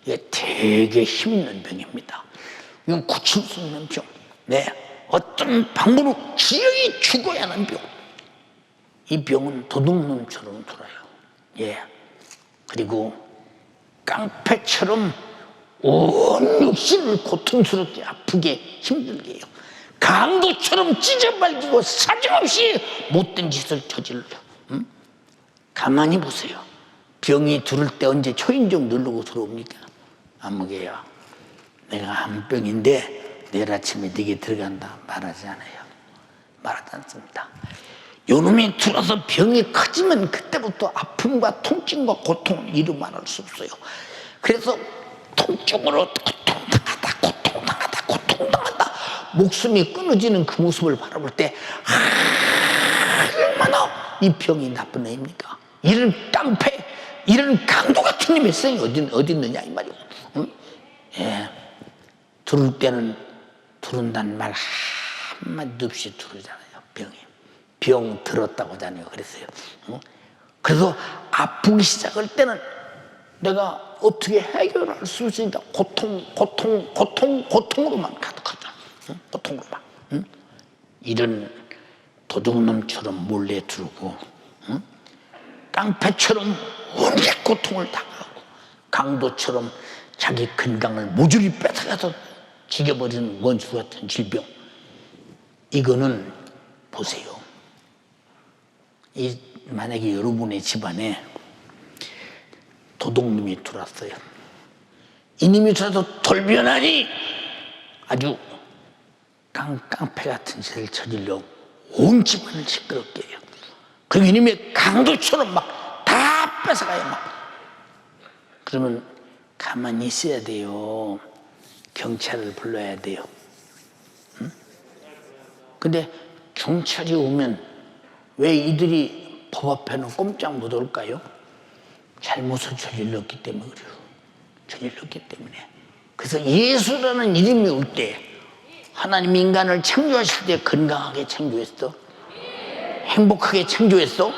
이게 되게 힘 있는 병입니다. 이건 고칠 수 있는 병. 네. 어떤 방법으로 기어이 죽어야 하는 병. 이 병은 도둑놈처럼 돌아요. 예. 그리고 깡패처럼 온 육신을 고통스럽게 아프게 힘들게 해요. 강도처럼 찢어발기고 사정없이 못된 짓을 저질러요. 응? 가만히 보세요. 병이 들을 때 언제 초인종 누르고 들어옵니까? 아무개야. 내가 한 병인데 내일 아침에 네게 들어간다 말하지 않아요. 말하지 않습니다. 요놈이 들어서 병이 커지면 그때부터 아픔과 통증과 고통을 이루 말할 수 없어요. 그래서 통증으로 고통당한다. 목숨이 끊어지는 그 모습을 바라볼 때 얼마나 이 병이 나쁜 애입니까? 이런 깡패, 이런 강도 같은 놈의 성이 어디 있느냐 이 말이에요. 응? 예. 들을 때는 들은다는 말 한마디도 없이 들으잖아요. 병 들었다고 하잖아요. 그랬어요. 응? 그래서 아프기 시작할 때는 내가 어떻게 해결할 수 있으니까 고통으로만 가득하죠. 응? 고통으로만. 응? 이런 도둑놈처럼 몰래 들고, 응? 깡패처럼 온갖 고통을 당하고, 강도처럼 자기 건강을 모조리 뺏어가서 죽여버리는 원수 같은 질병. 이거는 보세요. 만약에 여러분의 집안에 도둑놈이 들어왔어요. 이놈이 들어와서 돌변하니 아주 깡패 같은 짓을 저질러 온 집안을 시끄럽게 해요. 그리고 이놈이 강도처럼 막 다 뺏어가요. 막. 그러면 가만히 있어야 돼요. 경찰을 불러야 돼요. 응? 근데 경찰이 오면 왜 이들이 법 앞에는 꼼짝 못 올까요? 잘못을 저질렀기 때문에 그래요. 저질렀기 때문에. 그래서 예수라는 이름이 올 때 하나님 인간을 창조하실 때 건강하게 창조했어? 행복하게 창조했어?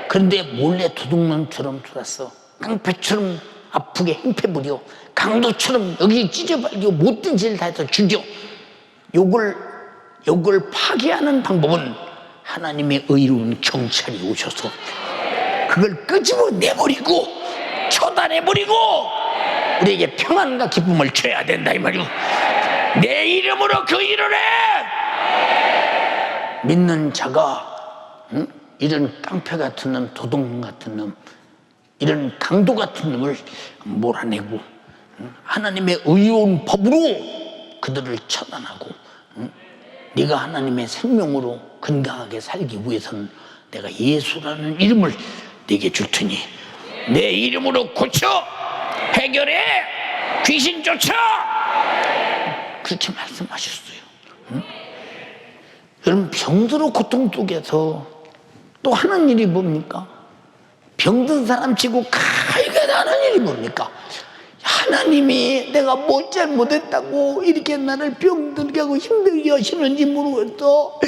그런데 몰래 도둑놈처럼 들어왔어. 깡패처럼 아프게 행패 부려. 강도처럼 여기 찢어버리고 못된 짓을 다 해서 죽여. 요걸 파괴하는 방법은 하나님의 의로운 경찰이 오셔서 그걸 끄집어 내버리고 처단해버리고 우리에게 평안과 기쁨을 줘야 된다 이 말이오. 내 이름으로 그 일을 해. 믿는 자가 이런 깡패 같은 놈, 도둑 같은 놈, 이런 강도 같은 놈을 몰아내고 하나님의 의로운 법으로 그들을 처단하고 네가 하나님의 생명으로 건강하게 살기 위해서는 내가 예수라는 이름을 네게 줄 테니 내 이름으로 고쳐 해결해 귀신 쫓아 그렇게 말씀하셨어요. 여러분 병들어 고통 속에서 또 하는 일이 뭡니까? 병든 사람 치고 칼가 하는 일이 뭡니까? 하나님이 내가 뭐 잘못했다고 이렇게 나를 병들게 하고 힘들게 하시는지 모르겠어.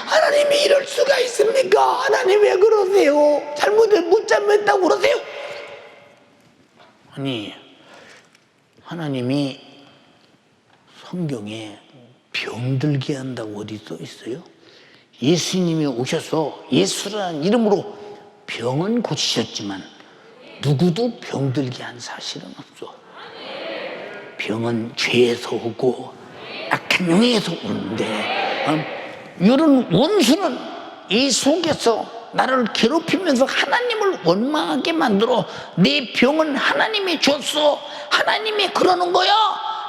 하나님이 이럴 수가 있습니까? 하나님 왜 그러세요? 못 잘못했다고 그러세요? 아니 하나님이 성경에 병들게 한다고 어디 써 있어요? 예수님이 오셔서 예수라는 이름으로 병은 고치셨지만 누구도 병들게 한 사실은 없어. 병은 죄에서 오고 악한 영에서 오는데 이런 원수는 이 속에서 나를 괴롭히면서 하나님을 원망하게 만들어 네 병은 하나님이 줬어 하나님이 그러는 거야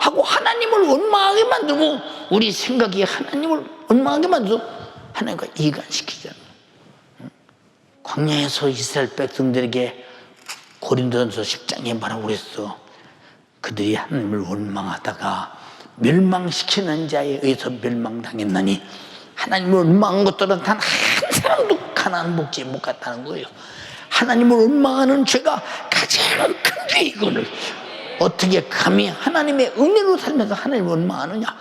하고 하나님을 원망하게 만들고 우리 생각이 하나님을 원망하게 만들어 하나님과 이간시키잖아. 광야에서 이스라엘 백성들에게 고린도전서 10장에 뭐라고 그랬어? 그들이 하나님을 원망하다가 멸망시키는 자에 의해서 멸망당했나니 하나님을 원망한 것들은 단 한 사람도 가나안 복지에 못 갔다는 거예요. 하나님을 원망하는 죄가 가장 큰 죄 이거를 어떻게 감히 하나님의 은혜로 살면서 하나님을 원망하느냐.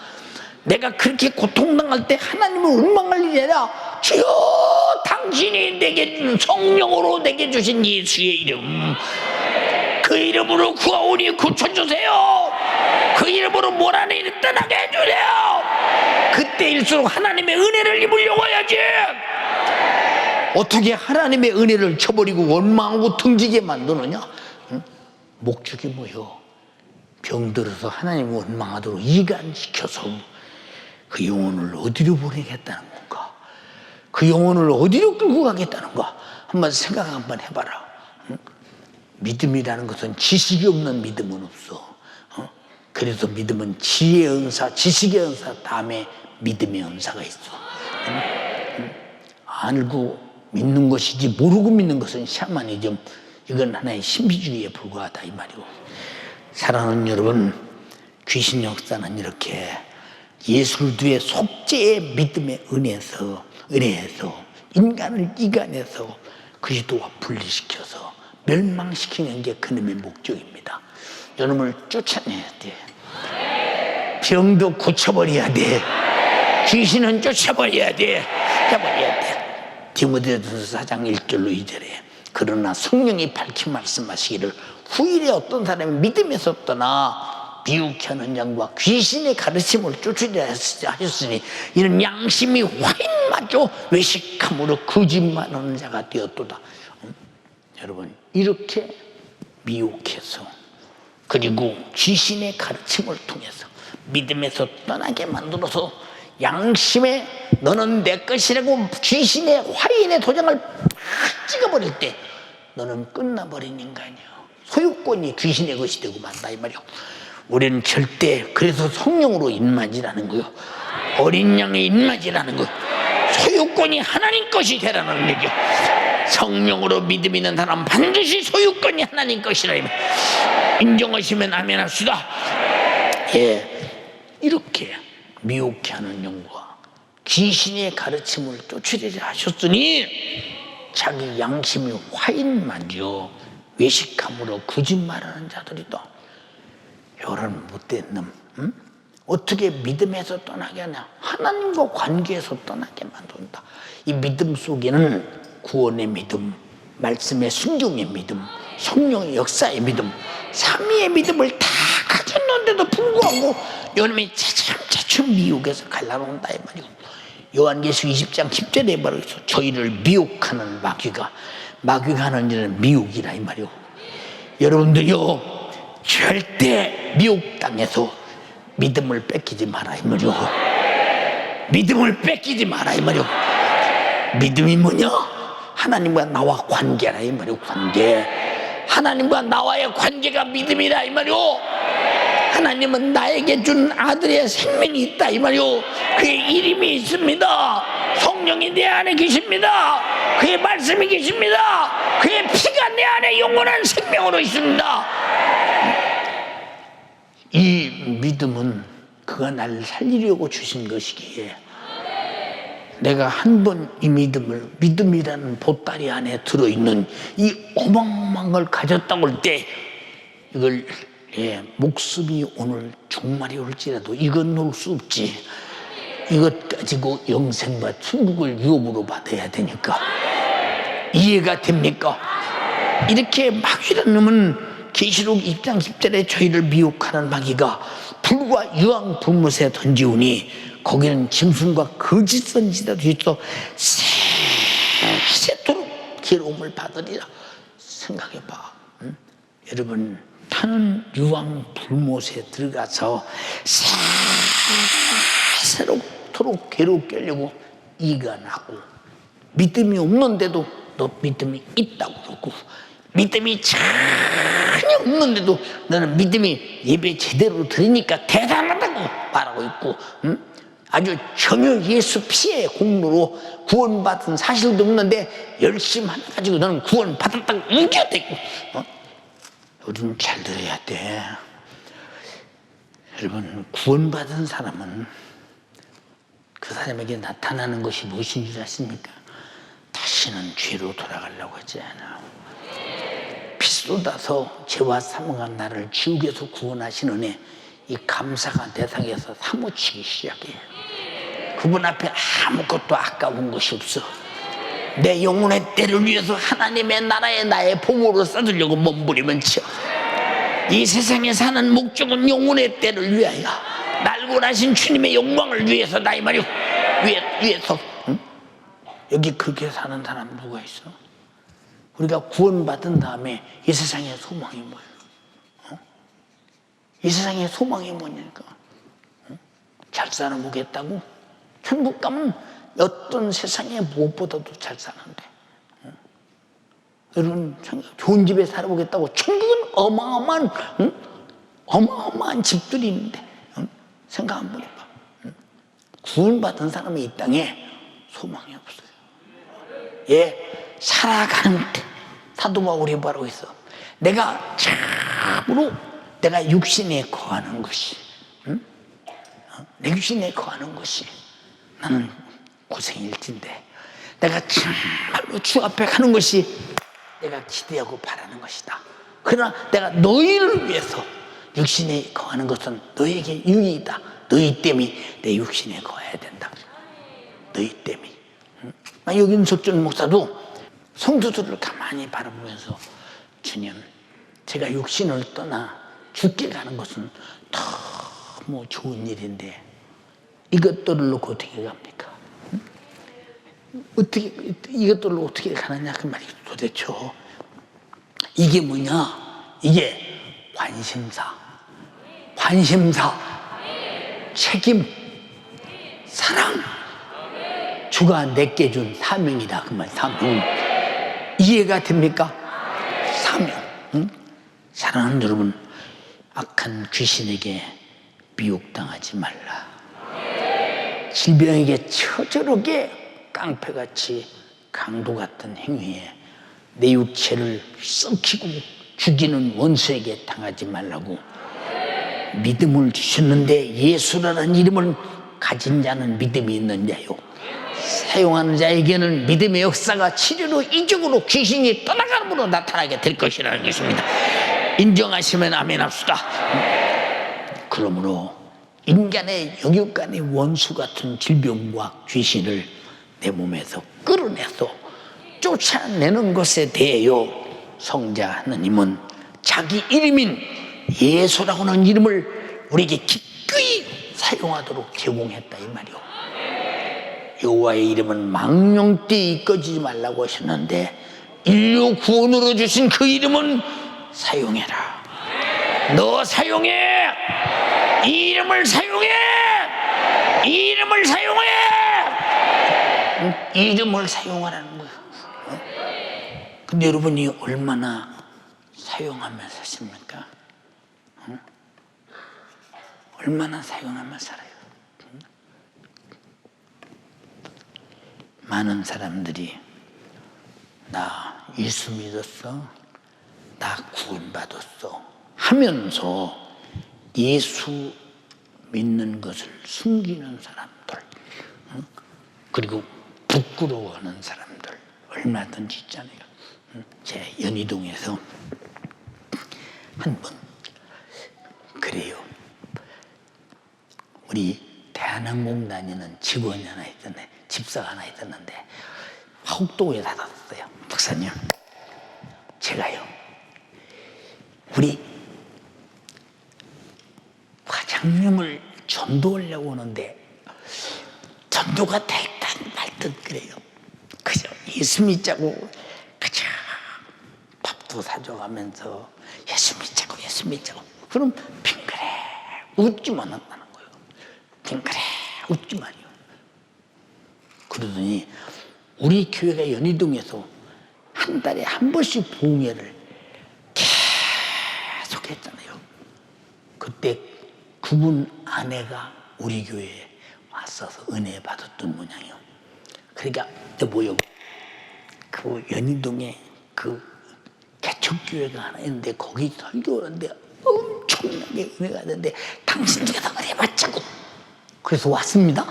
내가 그렇게 고통당할 때 하나님을 원망할 일이 아니라 주여 당신이 내게 준 성령으로 내게 주신 예수의 이름 그 이름으로 구하오니 고쳐주세요. 그 이름으로 몰아내니 떠나게 해주세요. 그때일수록 하나님의 은혜를 입으려고 해야지. 어떻게 하나님의 은혜를 쳐버리고 원망하고 등지게 만드느냐. 목적이 뭐요? 병들어서 하나님을 원망하도록 이간시켜서 그 영혼을 어디로 보내겠다는 건가? 그 영혼을 어디로 끌고 가겠다는가? 한번 생각 한번 해봐라. 믿음이라는 것은 지식이 없는 믿음은 없어. 그래서 믿음은 지혜의 은사, 지식의 은사 다음에 믿음의 은사가 있어. 알고 믿는 것이지 모르고 믿는 것은 샤머니즘. 이건 하나의 신비주의에 불과하다 이 말이고. 사랑하는 여러분, 귀신 역사는 이렇게 예술도의 속죄의 믿음의 은혜에서 인간을 이간해서 그리스도와 분리시켜서 멸망시키는 게 그놈의 목적입니다. 여러분을 쫓아내야 돼. 병도 고쳐버려야 돼. 귀신은 쫓아버려야 돼. 디모데전서 4장 1절로 2절에 그러나 성령이 밝히 말씀하시기를 후일에 어떤 사람이 믿음에서 떠나 미혹해 하는 양과 귀신의 가르침을 쫓으려 하셨으니 이는 양심이 화인마저 외식함으로 거짓말하는 자가 되었도다. 여러분 이렇게 미혹해서 그리고 귀신의 가르침을 통해서 믿음에서 떠나게 만들어서 양심에 너는 내 것이라고 귀신의 화인의 도장을 팍 찍어버릴 때 너는 끝나버린 인간이야. 소유권이 귀신의 것이 되고 만다 이 말이야. 우리는 절대 그래서 성령으로 인마지라는 거요. 어린 양의 인마지라는 거. 소유권이 하나님 것이 되라는 얘기야. 성령으로 믿음 있는 사람 반드시 소유권이 하나님 것이라. 인정하시면 아멘 합시다. 예, 이렇게 미혹해 하는 영과 귀신의 가르침을 쫓으리라 하셨으니 자기 양심이 화인마저 외식함으로 거짓말하는 자들이다. 이런 못된 놈, 어떻게 믿음에서 떠나게 하냐? 하나님과 관계에서 떠나게 만든다. 이 믿음 속에는 구원의 믿음, 말씀의 순종의 믿음, 성령의 역사의 믿음, 삼위의 믿음을 다 가졌는데도 불구하고 이놈이 차츰 미혹해서 갈라놓는다 이 말이고. 요한계시록 20장 10절에 말해서 저희를 미혹하는 마귀가 하는 일은 미혹이라 이 말이고. 여러분들요, 절대 미혹 당해서 믿음을 뺏기지 마라 이 말이요. 믿음을 뺏기지 마라 이 말이요. 믿음이 뭐냐? 하나님과 나와 관계라 이 말이요. 관계. 하나님과 나와의 관계가 믿음이라 이 말이요. 하나님은 나에게 준 아들의 생명이 있다 이 말이요. 그의 이름이 있습니다. 성령이 내 안에 계십니다. 그의 말씀이 계십니다. 그의 피가 내 안에 영원한 생명으로 있습니다. 이 믿음은 그가 나를 살리려고 주신 것이기에 내가 한 번 이 믿음이라는 보따리 안에 들어있는 이 어마어마한 걸 가졌다고 할 때 이걸 목숨이 오늘 종말이 올지라도 이건 놓을 수 없지. 이것 가지고 영생과 천국을 유업으로 받아야 되니까. 이해가 됩니까? 이렇게 마귀라는 놈은 계시록 2장 10절에 저희를 미혹하는 마귀가 불과 유황 불못에 던지우니 거기는 짐승과 거짓 선지자도 있어 세세토록 괴로움을 받으리라. 생각해봐. 응? 여러분 타는 유황 불못에 들어가서 세세토록 괴롭게 하려고 이가 나고 믿음이 없는데도 너 믿음이 있다고 그러고 믿음이 전혀 없는데도 너는 믿음이 예배 제대로 드리니까 대단하다고 말하고 있고, 응? 아주 전혀 예수 피의 공로로 구원받은 사실도 없는데 열심히 하나 가지고 너는 구원받았다고 우겨대고. 우리는 잘 들어야 돼. 여러분 구원받은 사람은 그 사람에게 나타나는 것이 무엇인 줄 아십니까? 다시는 죄로 돌아가려고 하지 않아. 피 쏟아서 죄와 사망한 나를 지옥에서 구원하신 은혜, 이 감사가 내 상에서 사무치기 시작해. 그분 앞에 아무것도 아까운 것이 없어. 내 영혼의 때를 위해서 하나님의 나라에 나의 보물을 써주려고 몸부림은 쳐. 이 세상에 사는 목적은 영혼의 때를 위하여, 날 구원하신 주님의 영광을 위해서 나이 말이오. 위해서. 응? 여기 그렇게 사는 사람 누가 있어? 우리가 구원받은 다음에 이 세상의 소망이 뭐예요? 이 세상의 소망이 뭐냐니까? 잘 살아보겠다고? 천국 가면 어떤 세상의 무엇보다도 잘 사는데. 여러분 좋은 집에 살아보겠다고? 천국은 어마어마한 집들이 있는데. 생각 한번 해봐. 구원받은 사람이 이 땅에 소망이 없어요. 예, 살아가는 때 사도 바울이 말하고 있어. 내가 참으로 내가 육신에 거하는 것이, 내 육신에 거하는 것이 나는 고생일진데, 내가 참말로 주 앞에 가는 것이 내가 기대하고 바라는 것이다. 그러나 내가 너희를 위해서 육신에 거하는 것은 너희에게 유익이다. 너희 때문에 내 육신에 거해야 된다. 너희 때문에. 여기 윤석준 목사도 성도들을 가만히 바라보면서, 주님, 제가 육신을 떠나 죽게 가는 것은 너무 좋은 일인데 이것들을 놓고 어떻게 갑니까? 어떻게 이것들을 어떻게 가느냐 그 말이죠. 도대체 이게 뭐냐? 이게 관심사, 책임, 사랑, 주가 내게 준 사명이다 그 말. 사명. 이해가 됩니까? 사명. 사랑하는 여러분, 악한 귀신에게 미혹당하지 말라. 질병에게 처절하게 깡패같이 강도 같은 행위에 내 육체를 썩히고 죽이는 원수에게 당하지 말라고. 믿음을 주셨는데 예수라는 이름을 가진 자는 믿음이 있는 자요, 사용하는 자에게는 믿음의 역사가 치료로 이적으로 귀신이 떠나감으로 나타나게 될 것이라는 것입니다. 인정하시면 아멘 합시다. 그러므로 인간의 영육간의 원수 같은 질병과 귀신을 내 몸에서 끌어내서 쫓아내는 것에 대하여 성자 하느님은 자기 이름인 예수라고 하는 이름을 우리에게 기꺼이 사용하도록 제공했다 이 말이요. 여호와의 이름은 망령되이 꺼지지 말라고 하셨는데 인류 구원으로 주신 그 이름은 사용해라. 너 사용해. 이 이름을 사용해. 이 이름을 사용해. 이 이름을 사용하라는 거예요. 근데 여러분이 얼마나 사용하며 사십니까? 얼마나 사용하며 살아요? 많은 사람들이 나 예수 믿었어, 나 구원받았어 하면서 예수 믿는 것을 숨기는 사람들, 그리고 부끄러워하는 사람들 얼마든지 있잖아요. 제 연희동에서 한 번 그래요. 우리 대한항공 다니는 직원이 하나 있던데, 집사가 하나 있었는데 화곡동에 닫았어요. 목사님, 제가요 우리 화장님을 전도하려고 오는데 전도가 될듯 말듯 그래요. 그저 예수 믿자고 그저 밥도 사줘가면서 예수 믿자고 예수 믿자고, 그럼 빙그레 웃지만 한다는 거예요. 빙그레 웃지만요. 그러더니 우리 교회가 연희동에서 한 달에 한 번씩 부흥회를 계속 했잖아요. 그때 그분 아내가 우리 교회에 왔어서 은혜 받았던 모양이요. 그러니까 뭐요? 그 연희동에 그 개척교회가 하나 있는데 거기 설교하는데 엄청나게 은혜가 되는데 당신께서 은혜 받자고 그래서 왔습니다.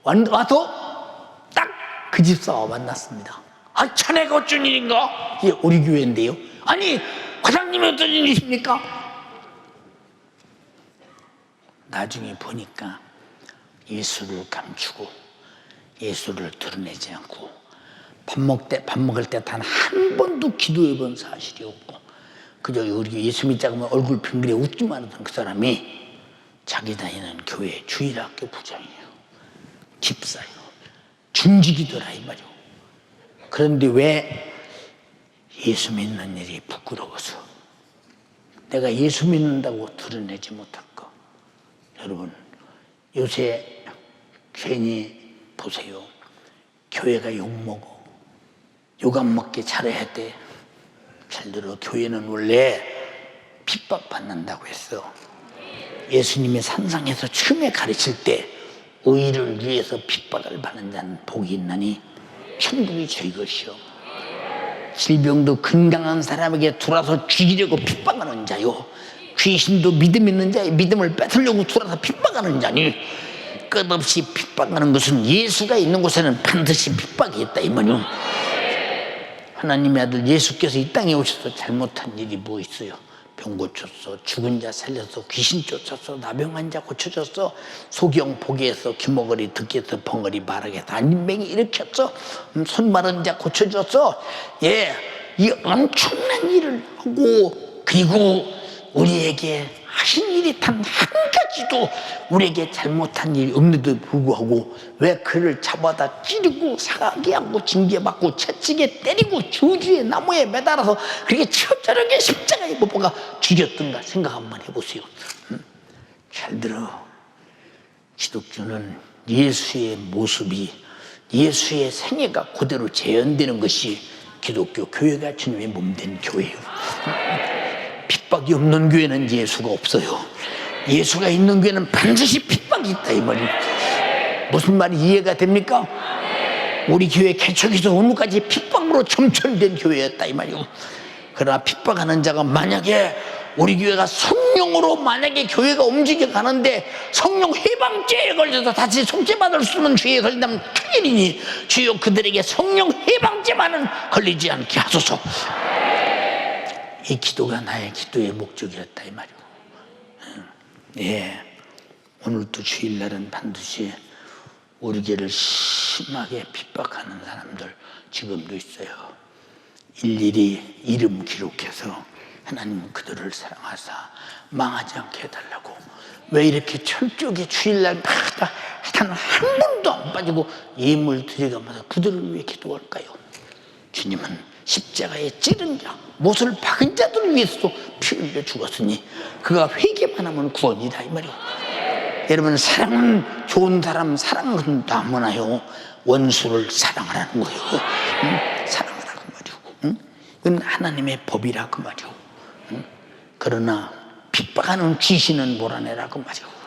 와서 딱 그 집사와 만났습니다. 아, 자네가 어쩐 일인가? 예, 우리 교회인데요. 아니, 과장님이 어떤 일이십니까? 나중에 보니까 예수를 감추고 예수를 드러내지 않고 밥 먹을 때 단 한 번도 기도해 본 사실이 없고 그저 우리 예수 믿자고 하면 얼굴 빙그레 웃기만 하던 그 사람이 자기 다니는 교회 주일학교 부장이에요. 집사예요. 중직이더라 이 말이요. 그런데 왜 예수 믿는 일이 부끄러워서 내가 예수 믿는다고 드러내지 못할까? 여러분, 요새 괜히 보세요. 교회가 욕먹어. 욕 안 먹게 잘해야 돼. 잘 들어. 교회는 원래 핍박받는다고 했어. 예수님이 산상에서 처음에 가르칠 때 의를 위해서 핍박을 받는 자는 복이 있나니 천국이 저희 것이요. 질병도 건강한 사람에게 들어와서 죽이려고 핍박하는 자요. 귀신도 믿음 있는 자의 믿음을 뺏으려고 들어와서 핍박하는 자니 끝없이 핍박하는 것은 예수가 있는 곳에는 반드시 핍박이 있다 이 말이요. 하나님의 아들 예수께서 이 땅에 오셔서 잘못한 일이 뭐 있어요? 병 고쳤어, 죽은 자 살렸어, 귀신 쫓았어, 나병한 자 고쳐줬어, 소경 포기해서 귀머거리 듣기해서 벙어리 말하게 해서 안진뱅이 일으켰어, 손 마른 자 고쳐줬어. 예, 이 엄청난 일을 하고 그리고 우리에게 하신 일이 단 한 가지도 우리에게 잘못한 일이 없는데도 불구하고 왜 그를 잡아다 찌르고 상하게 하고 징계받고 채찍에 때리고 저주의 나무에 매달아서 그렇게 처절하게 십자가에 못 박아 죽였던가 생각 한번 해보세요. 잘 들어. 기독교는 예수의 모습이 예수의 생애가 그대로 재현되는 것이 기독교 교회가 주님의 몸된 교회예요. 핍박이 없는 교회는 예수가 없어요. 예수가 있는 교회는 반드시 핍박이 있다 이 말이에요. 무슨 말이 이해가 됩니까? 우리 교회 개척에서 오늘까지 핍박으로 점철된 교회였다 이 말이에요. 그러나 핍박하는 자가 만약에 우리 교회가 성령으로 만약에 교회가 움직여 가는데 성령 해방죄에 걸려서 다시 속죄받을 수 있는 죄에 걸린다면 큰일이니 주여 그들에게 성령 해방죄만은 걸리지 않게 하소서. 이 기도가 나의 기도의 목적이었다 이 말이오. 예, 오늘도 주일날은 반드시 우리 교회를 심하게 핍박하는 사람들 지금도 있어요. 일일이 이름 기록해서 하나님은 그들을 사랑하사 망하지 않게 해달라고. 왜 이렇게 철저하게 주일날마다 단 한 번도 안 빠지고 예물 드려가면서 그들을 위해 기도할까요? 주님은 십자가에 찌른 자, 못을 박은 자들을 위해서도 피 흘려 죽었으니 그가 회개만 하면 구원이다 이 말이에요. 여러분, 사랑은 좋은 사람 사랑은 다문화요, 원수를 사랑하라는 거예요. 사랑하라 그 말이고, 그건 하나님의 법이라 그 말이고. 그러나 핍박하는 귀신은 몰아내라 그 말이고.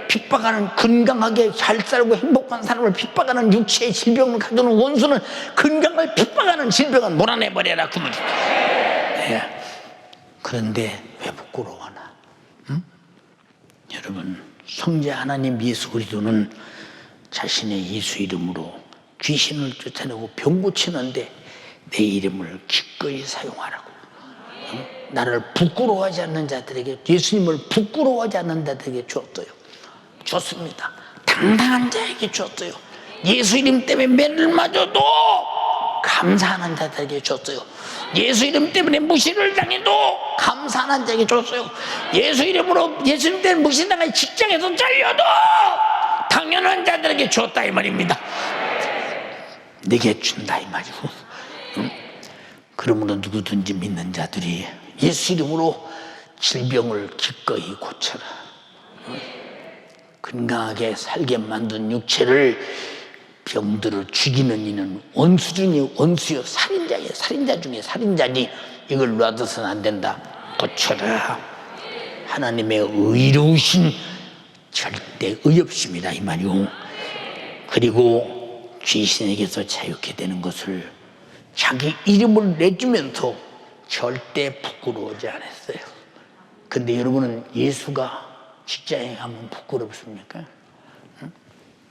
핍박하는, 건강하게 잘 살고 행복한 사람을 핍박하는 육체의 질병을 가져오는 원수는, 건강을 핍박하는 질병은 몰아내버려라 그 말이고. 네. 그런데 왜 부끄러워하나? 여러분, 성자 하나님 예수 그리스도는 자신의 예수 이름으로 귀신을 쫓아내고 병 고치는데 내 이름을 기꺼이 사용하라고. 나를 부끄러워하지 않는 자들에게, 예수님을 부끄러워하지 않는 자들에게 줬어요. 줬습니다. 당당한 자에게 줬어요. 예수 이름 때문에 매를 맞아도 감사하는 자들에게 줬어요. 예수 이름 때문에 무시를 당해도 감사하는 자에게 줬어요. 예수 이름으로, 예수님 때문에 무시당해 직장에서 잘려도 당연한 자들에게 줬다 이 말입니다. 내게 준다 이 말이고. 그러므로 누구든지 믿는 자들이 예수 이름으로 질병을 기꺼이 고쳐라. 건강하게 살게 만든 육체를, 병들을 죽이는 이는 원수 중에 원수요, 살인자예요. 살인자 중에 살인자니 이걸 놔둬서는 안 된다. 고쳐라. 하나님의 의로우신 절대 의없습니다 이 말이요. 그리고 귀신에게서 자유케 되는 것을 자기 이름을 내주면서 절대 부끄러워하지 않았어요. 근데 여러분은 예수가 직장에 가면 부끄럽습니까? 응?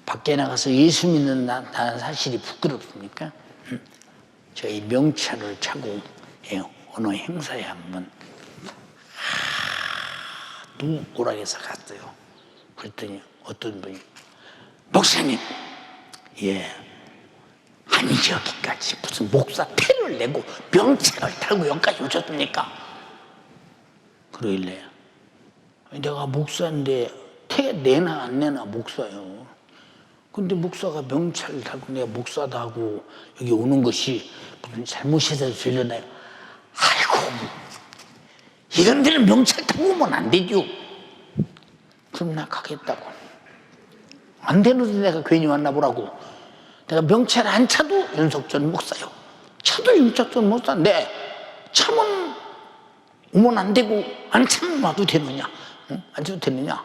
밖에 나가서 예수 믿는 나는 사실이 부끄럽습니까? 응? 저희 명찰을 차고 어느 행사에 한번 누구 오락에서 갔어요. 그랬더니 어떤 분이, 목사님, 아니 여기까지 무슨 목사 패를 내고 명찰을 달고 여기까지 오셨습니까? 그러길래, 내가 목사인데 태 내나 안 내나 목사요. 근데 목사가 명찰을 달고 내가 목사다 하고 여기 오는 것이 무슨 잘못이라도 되려나요? 아이고, 이런 데는 명찰 타고 오면 안 되죠. 그럼 나 가겠다고. 안 되는데 내가 괜히 왔나보라고. 내가 명찰 안 차도 윤석전 목사요. 차도 윤석전 목사인데 차면 오면 안 되고 안 차면 와도 되느냐? 안 차도 되느냐?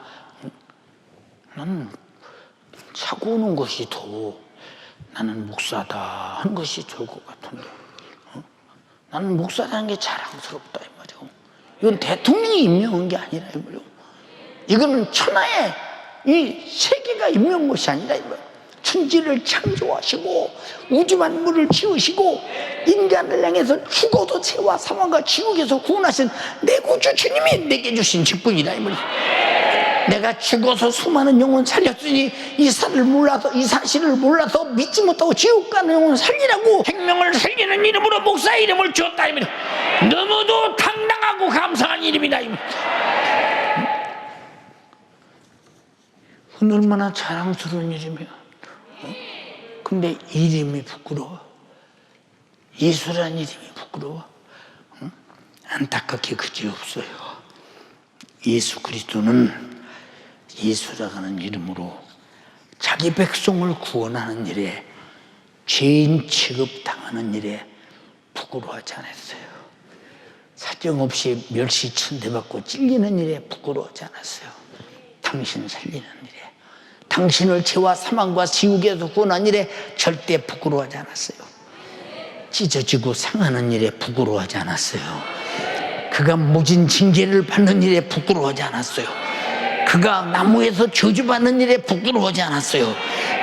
나는 차고 오는 것이 더, 나는 목사다 하는 것이 좋을 것 같은데, 나는 목사라는 게 자랑스럽다 이 말이오. 이건 대통령이 임명한 게 아니라 이 말이오. 이거는 천하의 이 세계가 임명한 것이 아니라 이 말이오. 천지를 창조하시고 우주 만물을 지으시고 인간을 향해서 죽어도 죄와 사망과 지옥에서 구원하신 내 구주 주님이 내게 주신 직분이다 이 말이오. 내가 죽어서 수많은 영혼 살렸으니 이 사실을 몰라서 믿지 못하고 지옥 가는 영혼 살리라고 생명을 살리는 이름으로 목사의 이름을 주었다 이 말이오. 너무도 당당하고 감사한 이름이다 이 말이오. 얼마나 자랑스러운 일이며. 근데 이름이 부끄러워. 예수란 이름이 부끄러워. 안타깝게 그지없어요. 예수 그리스도는 예수라고 하는 이름으로 자기 백성을 구원하는 일에, 죄인 취급당하는 일에 부끄러워하지 않았어요. 사정없이 멸시천대받고 찔리는 일에 부끄러워하지 않았어요. 당신 살리는 일에, 당신을 죄와 사망과 지옥에서 구원한 일에 절대 부끄러워하지 않았어요. 찢어지고 상하는 일에 부끄러워하지 않았어요. 그가 모진 징계를 받는 일에 부끄러워하지 않았어요. 그가 나무에서 저주받는 일에 부끄러워하지 않았어요.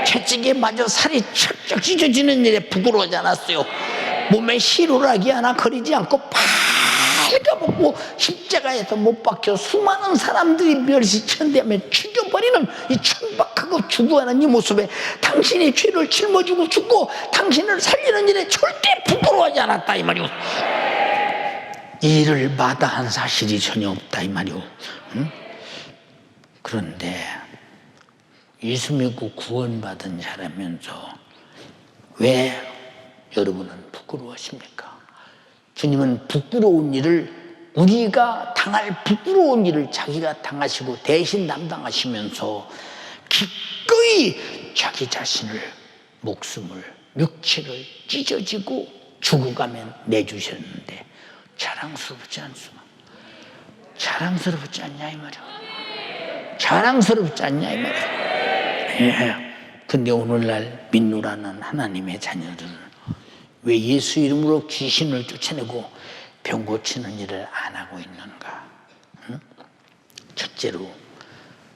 채찍에 맞아 살이 척척 찢어지는 일에 부끄러워하지 않았어요. 몸에 희로라기 하나 거리지 않고 빨가벗고 십자가에서 못 박혀 수많은 사람들이 멸시천대하며 죽여버리는 이 천박하고 주구하는 이 모습에 당신이 죄를 짊어지고 죽고 당신을 살리는 일에 절대 부끄러워하지 않았다 이 말이오. 이 일을 마다한 사실이 전혀 없다 이 말이오. 응? 그런데 예수 믿고 구원받은 자라면서 왜 여러분은 부끄러워하십니까? 주님은 부끄러운 일을, 우리가 당할 부끄러운 일을 자기가 당하시고 대신 담당하시면서 기꺼이 자기 자신을, 목숨을, 육체를 찢어지고 죽어가면 내주셨는데 자랑스럽지 않습니까? 자랑스럽지 않냐 이 말이야. 자랑스럽지 않냐 이 말이야. 예. 근데 오늘날 민노라는 하나님의 자녀들은 왜 예수 이름으로 귀신을 쫓아내고 병 고치는 일을 안 하고 있는가? 응? 첫째로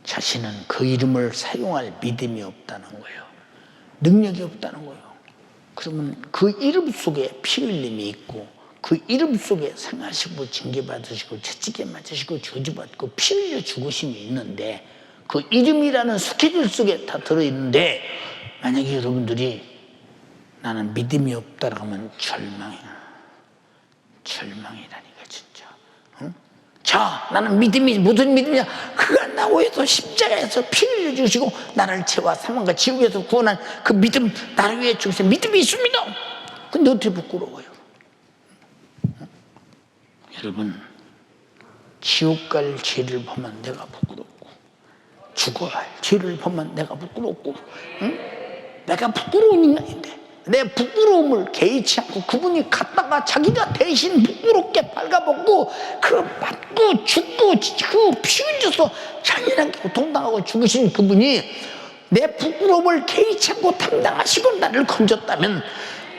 자신은 그 이름을 사용할 믿음이 없다는 거예요. 능력이 없다는 거예요. 그러면 그 이름 속에 피 흘림이 있고 그 이름 속에 상하시고 징계받으시고 채찍에 맞으시고 저주받고 피 흘려 죽으심이 있는데 그 이름이라는 스케줄 속에 다 들어있는데 만약에 여러분들이 나는 믿음이 없다라고 하면 절망이라니까 진짜. 응? 자, 나는 믿음이 무슨 믿음이냐? 그가 나 위해서 십자가에서 피 흘려 주시고 나를 죄와 사망과 지옥에서 구원한 그 믿음, 나를 위해 주신 믿음이 있습니다. 근데 어떻게 부끄러워요? 응? 여러분, 지옥 갈 죄를 보면 내가 부끄럽고 죽어야 할 죄를 보면 내가 부끄럽고, 응? 내가 부끄러운 인간인데 내 부끄러움을 개의치 않고 그분이 갔다가 자기가 대신 부끄럽게 발가벗고 그 맞고 죽고 그 피 흘려서 잔인하게 고통당하고 죽으신 그분이 내 부끄러움을 개의치 않고 담당하시고 나를 건졌다면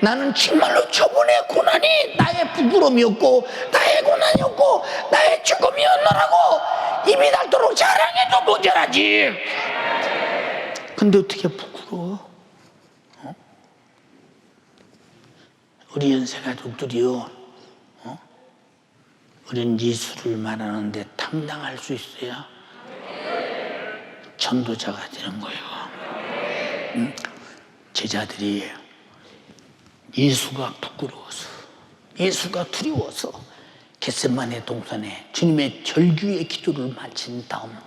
나는 정말로 저분의 고난이 나의 부끄러움이었고 나의 고난이었고 나의 죽음이었노라고 입이 닳도록 자랑해도 모자라지. 근데 어떻게 부끄러워? 우리 연세가족들이요, 우린 예수를 말하는데 탐당할 수 있어야 전도자가 되는 거예요. 제자들이 예수가 부끄러워서, 예수가 두려워서 겟세마네 동산에 주님의 절규의 기도를 마친 다음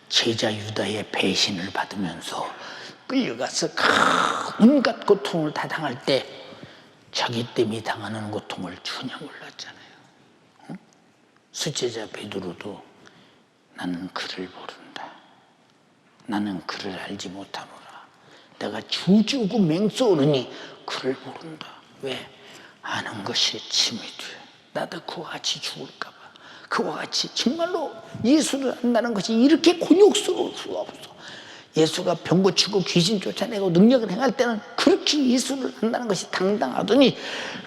제자 유다의 배신을 받으면서 끌려가서 온갖 고통을 다 당할 때 자기 때문에 당하는 고통을 전혀 몰랐잖아요. 응? 수제자 베드로도 나는 그를 모른다. 나는 그를 알지 못하노라. 내가 주지우고 맹쏘오르니 그를 모른다. 왜? 아는 것이 침이 돼. 나도 그와 같이 죽을까 봐. 그와 같이 정말로 예수를 안다는 것이 이렇게 곤욕스러울 수가 없어. 예수가 병 고치고 귀신 쫓아내고 능력을 행할 때는 그렇게 예수를 안다는 것이 당당하더니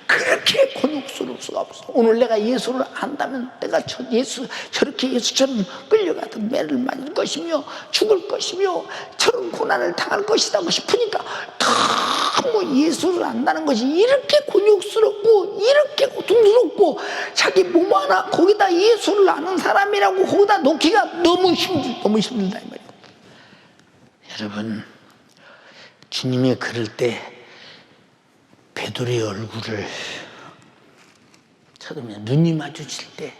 그렇게 곤욕스러울 수가 없어. 오늘 내가 예수를 안다면 내가 저렇게 예수처럼 끌려가던 매를 맞을 것이며 죽을 것이며 저런 고난을 당할 것이라고 싶으니까 너무 예수를 안다는 것이 이렇게 곤욕스럽고 이렇게 고통스럽고 자기 몸 하나 거기다 예수를 아는 사람이라고 거기다 놓기가 너무 힘들다 이 말이에요. 여러분, 주님이 그럴 때 베드로의 얼굴을 쳐다보면 눈이 마주칠 때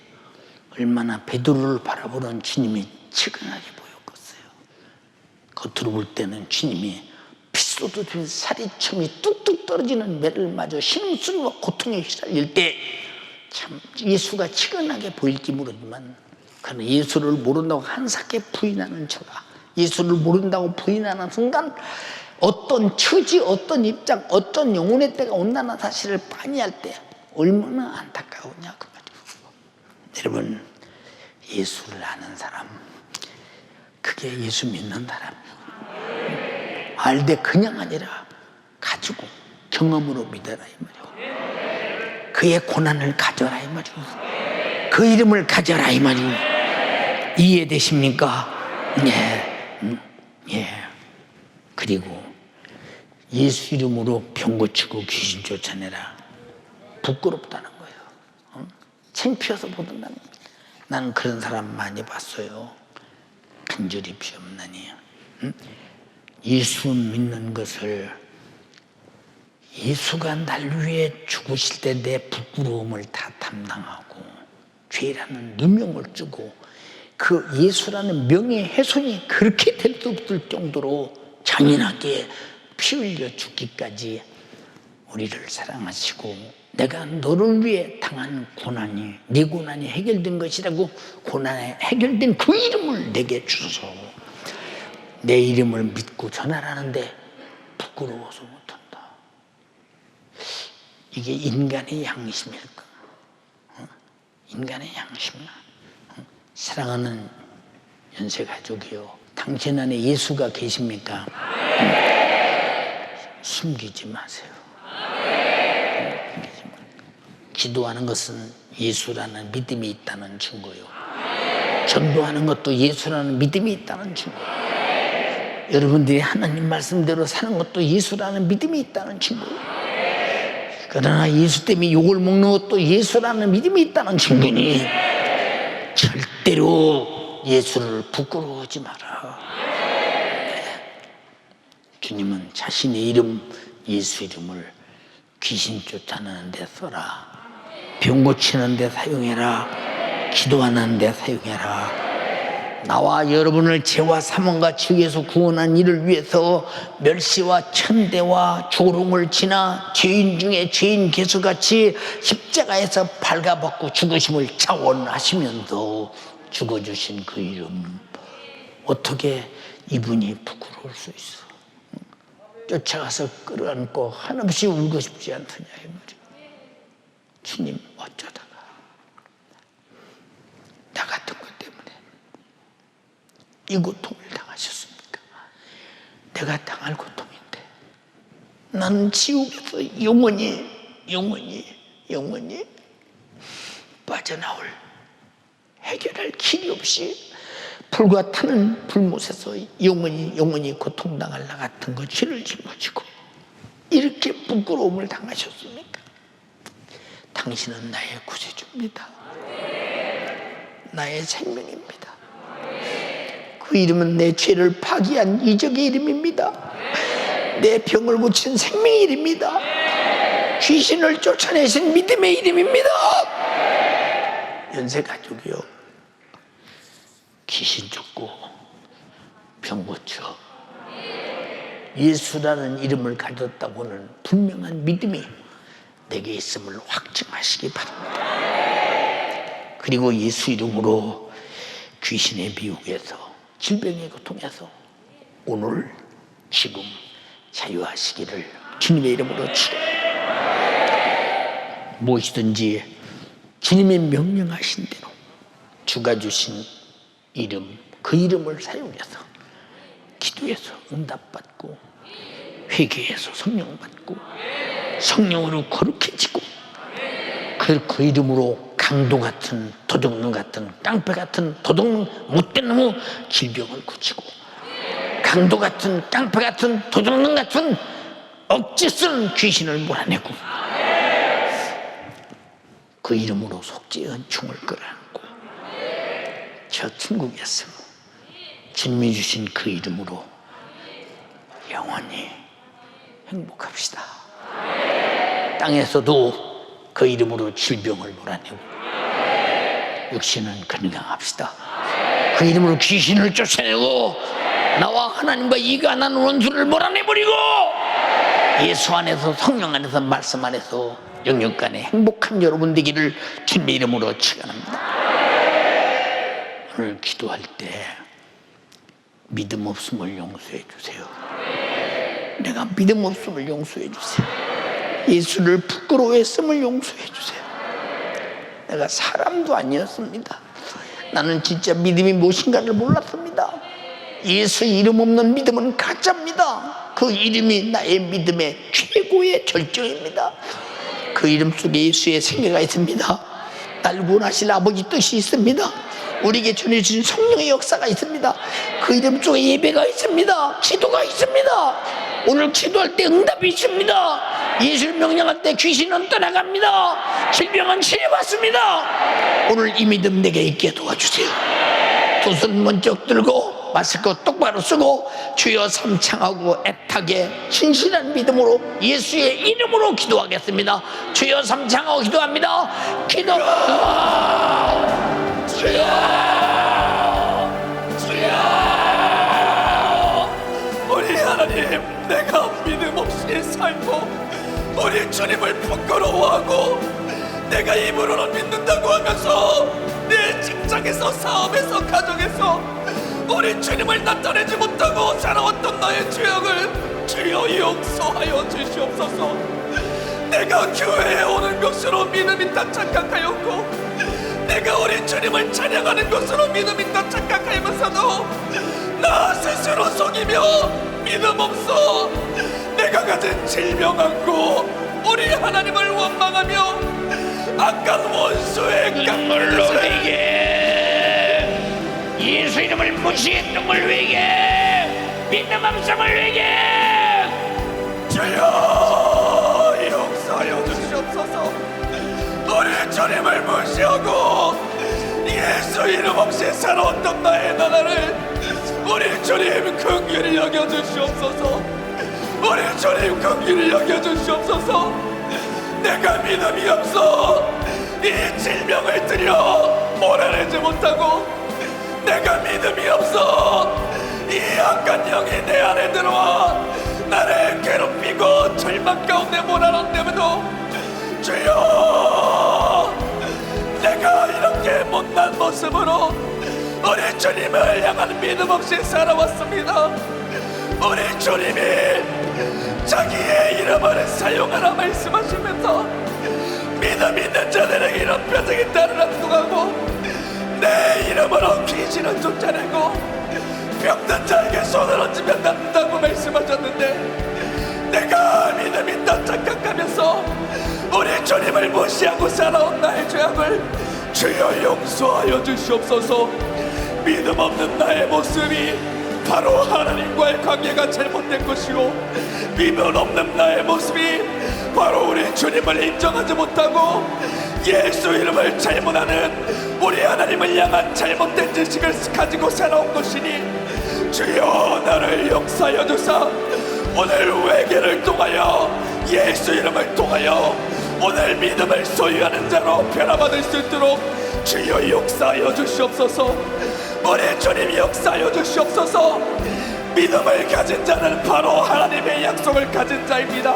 얼마나 베드로를 바라보는 주님이 측은하게 보였겠어요. 겉으로 볼 때는 주님이 핏소도 살이첨이 뚝뚝 떨어지는 매를 맞아 신음소리와 고통에 휘날릴 때 참 예수가 측은하게 보일지 모르지만 그러나 예수를 모른다고 한사케 부인하는 저가 예수를 모른다고 부인하는 순간 어떤 처지, 어떤 입장, 어떤 영혼의 때가 온다는 사실을 반이할 때 얼마나 안타까우냐 그 말이에요. 여러분, 예수를 아는 사람, 그게 예수 믿는 사람이에요. 알되 그냥 아니라 가지고 경험으로 믿어라 이 말이에요. 그의 고난을 가져라 이 말이에요. 그 이름을 가져라 이 말이에요. 이해되십니까? 네. 예. 그리고 예수 이름으로 병 고치고 귀신 쫓아내라. 부끄럽다는 거예요. 창피해서 못한다는 거예요. 나는 그런 사람 많이 봤어요. 간절히 비옵나니. 예수 믿는 것을 예수가 날 위해 죽으실 때 내 부끄러움을 다 담당하고 죄라는 누명을 쓰고 그 예수라는 명예훼손이 그렇게 될 수 없을 정도로 잔인하게 피 흘려 죽기까지 우리를 사랑하시고 내가 너를 위해 당한 고난이 네 고난이 해결된 것이라고 고난에 해결된 그 이름을 내게 주소서. 내 이름을 믿고 전하라는데 부끄러워서 못한다. 이게 인간의 양심일까? 인간의 양심이야. 사랑하는 연세가족이요, 당신 안에 예수가 계십니까? 숨기지 마세요. 기도하는 것은 예수라는 믿음이 있다는 증거요. 전도하는 것도 예수라는 믿음이 있다는 증거요. 여러분들이 하나님 말씀대로 사는 것도 예수라는 믿음이 있다는 증거요. 그러나 예수 때문에 욕을 먹는 것도 예수라는 믿음이 있다는 증거니 절대로 예수를 부끄러워하지 마라. 주님은 자신의 이름, 예수 이름을 귀신 쫓아내는 데 써라, 병 고치는 데 사용해라, 기도하는 데 사용해라. 나와 여러분을 죄와 사망과 지옥에서 구원한 이를 위해서 멸시와 천대와 조롱을 지나 죄인 중에 죄인 개수같이 십자가에서 발가벗고 죽으심을 자원하시면서 죽어주신 그 이름, 어떻게 이분이 부끄러울 수 있어? 쫓아가서 끌어안고 한없이 울고 싶지 않더냐 이 말이야. 주님 어쩌다가 나 같은 것 때문에 이 고통을 당하셨습니까? 내가 당할 고통인데 나는 지옥에서 영원히 빠져나올, 해결할 길이 없이 불과 타는 불못에서 영원히 고통당할 나 같은 거 죄를 짊어지고 이렇게 부끄러움을 당하셨습니까? 당신은 나의 구세주입니다. 나의 생명입니다. 그 이름은 내 죄를 파기한 이적의 이름입니다. 내 병을 고친 생명의 이름입니다. 귀신을 쫓아내신 믿음의 이름입니다. 연세가족이요, 귀신 쫓고 병 고쳐 예수라는 이름을 가졌다고는 분명한 믿음이 내게 있음을 확증하시기 바랍니다. 그리고 예수 이름으로 귀신의 미혹에서, 질병의 고통에서 오늘 지금 자유하시기를 주님의 이름으로 축원합니다. 무엇이든지 주님의 명령하신 대로 주가 주신 이름, 그 이름을 사용해서 기도해서 응답받고 회개해서 성령 받고 성령으로 거룩해지고 그 이름으로 강도 같은, 도둑놈 같은, 깡패 같은, 도둑놈, 못된 놈의 질병을 고치고 강도 같은, 깡패 같은, 도둑놈 같은 억지 쓰는 귀신을 몰아내고 그 이름으로 속죄의 은총을 끌어안고 저 천국에서 주님이 주신 그 이름으로 영원히 행복합시다. 땅에서도 그 이름으로 질병을 몰아내고 육신은 건강합시다. 그 이름으로 귀신을 쫓아내고 나와 하나님과 이간한 원수를 몰아내버리고 예수 안에서, 성령 안에서, 말씀 안에서 영육간에 행복한 여러분 되기를 주님의 이름으로 축원합니다. 오늘 기도할 때 믿음 없음을 용서해 주세요. 내가 믿음 없음을 용서해 주세요. 예수를 부끄러워했음을 용서해 주세요. 내가 사람도 아니었습니다. 나는 진짜 믿음이 무엇인가를 몰랐습니다. 예수 이름 없는 믿음은 가짜입니다. 그 이름이 나의 믿음의 최고의 절정입니다. 그 이름 속에 예수의 생애가 있습니다. 날 구원하실 아버지 뜻이 있습니다. 우리에게 전해주신 성령의 역사가 있습니다. 그 이름 속에 예배가 있습니다. 기도가 있습니다. 오늘 기도할 때 응답이 있습니다. 예수를 명령할 때 귀신은 떠나갑니다. 질병은 치료받습니다. 오늘 이 믿음 내게 있게 도와주세요. 두 손 먼저 들고 마스크 똑바로 쓰고 주여 삼창하고 애타게 신실한 믿음으로 예수의 이름으로 기도하겠습니다. 주여 삼창하고 기도합니다. 주여 우리 하나님, 내가 믿음 없이 살고 우리 주님을 부끄러워하고 내가 입으로는 믿는다고 하면서 내 직장에서, 사업에서, 가정에서 우리 주님을 나타내지 못하고 살아왔던 나의 죄악을 주여 용서하여 주시옵소서. 내가 교회에 오는 것으로 믿음 있다 착각하였고, 내가 우리 주님을 찬양하는 것으로 믿음 있다 착각하면서도 나 스스로 속이며 믿음 없어 내가 가진 질병 안고 우리 하나님을 원망하며 악한 원수의 깡물로 회개, 예수 이름을 무시했던 걸 회개, 믿음 없음을 회개. 주여 용서하여 주시옵소서. 우리 주님을 무시하고 예수 이름 없이 살아왔던 나의 나라를 우리 주님 긍휼히 여겨주시옵소서. 우리 주님 긍휼히 여겨주시옵소서. 내가 믿음이 없어 이 질병을 들여 몰아내지 못하고, 내가 믿음이 없어 이 악한 영이 내 안에 들어와 나를 괴롭히고 절망 가운데 몰아넣는데도 주여, 내가 이렇게 못난 모습으로 우리 주님을 향한 믿음 없이 살아왔습니다. 우리 주님이 자기의 이름을 사용하라 말씀하시면서 믿음 있는 자들에게 이런 표적이 따르라 통하고 내 이름으로 귀신을 쫓아내고 병든 자에게 손을 얹으면 낫는다고 말씀하셨는데, 내가 믿음 있다 착각하면서 우리 주님을 무시하고 살아온 나의 죄악을 주여 용서하여 주시옵소서. 믿음 없는 나의 모습이 바로 하나님과의 관계가 잘못된 것이요, 믿음 없는 나의 모습이 바로 우리 주님을 인정하지 못하고 예수 이름을 잘못하는 우리 하나님을 향한 잘못된 지식을 가지고 살아온 것이니 주여 나를 용서하여 주사 오늘 회개를 통하여 예수 이름을 통하여 오늘 믿음을 소유하는 자로 변화받을 수 있도록 주여 용서하여 주시옵소서. 우리 주님 역사하여 주시옵소서. 믿음을 가진 자는 바로 하나님의 약속을 가진 자입니다.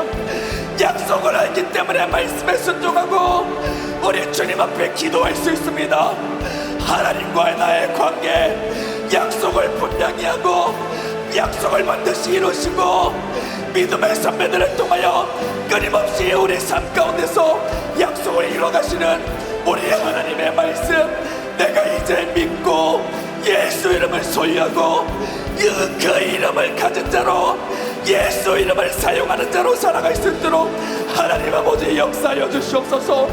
약속을 알기 때문에 말씀에 순종하고 우리 주님 앞에 기도할 수 있습니다. 하나님과의 나의 관계, 약속을 분명히 하고 약속을 반드시 이루시고 믿음의 선배들을 통하여 끊임없이 우리 삶 가운데서 약속을 이루어가시는 우리 하나님의 말씀, 내가 이제 믿고 예수 이름을 소유하고 그 이름을 가진 자로 예수 이름을 사용하는 자로 살아갈 수 있도록 하나님 아버지 역사하여 주시옵소서.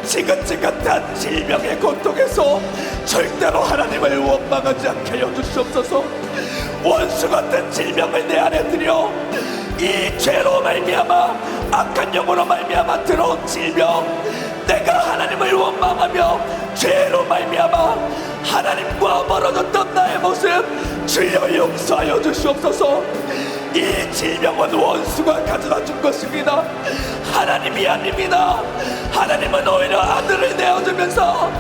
지긋지긋한 질병의 고통에서 절대로 하나님을 원망하지 않게 하여 주시옵소서. 원수 같은 질병을 내 안에 들여 이 죄로 말미암아 악한 영으로 말미암아 들어온 질병, 내가 하나님을 원망하며 죄로 말미암아 하나님과 멀어졌던 나의 모습 주여 용서하여 주시옵소서. 이 질병은 원수가 가져다 준 것입니다. 하나님이 아닙니다. 하나님은 오히려 아들을 내어주면서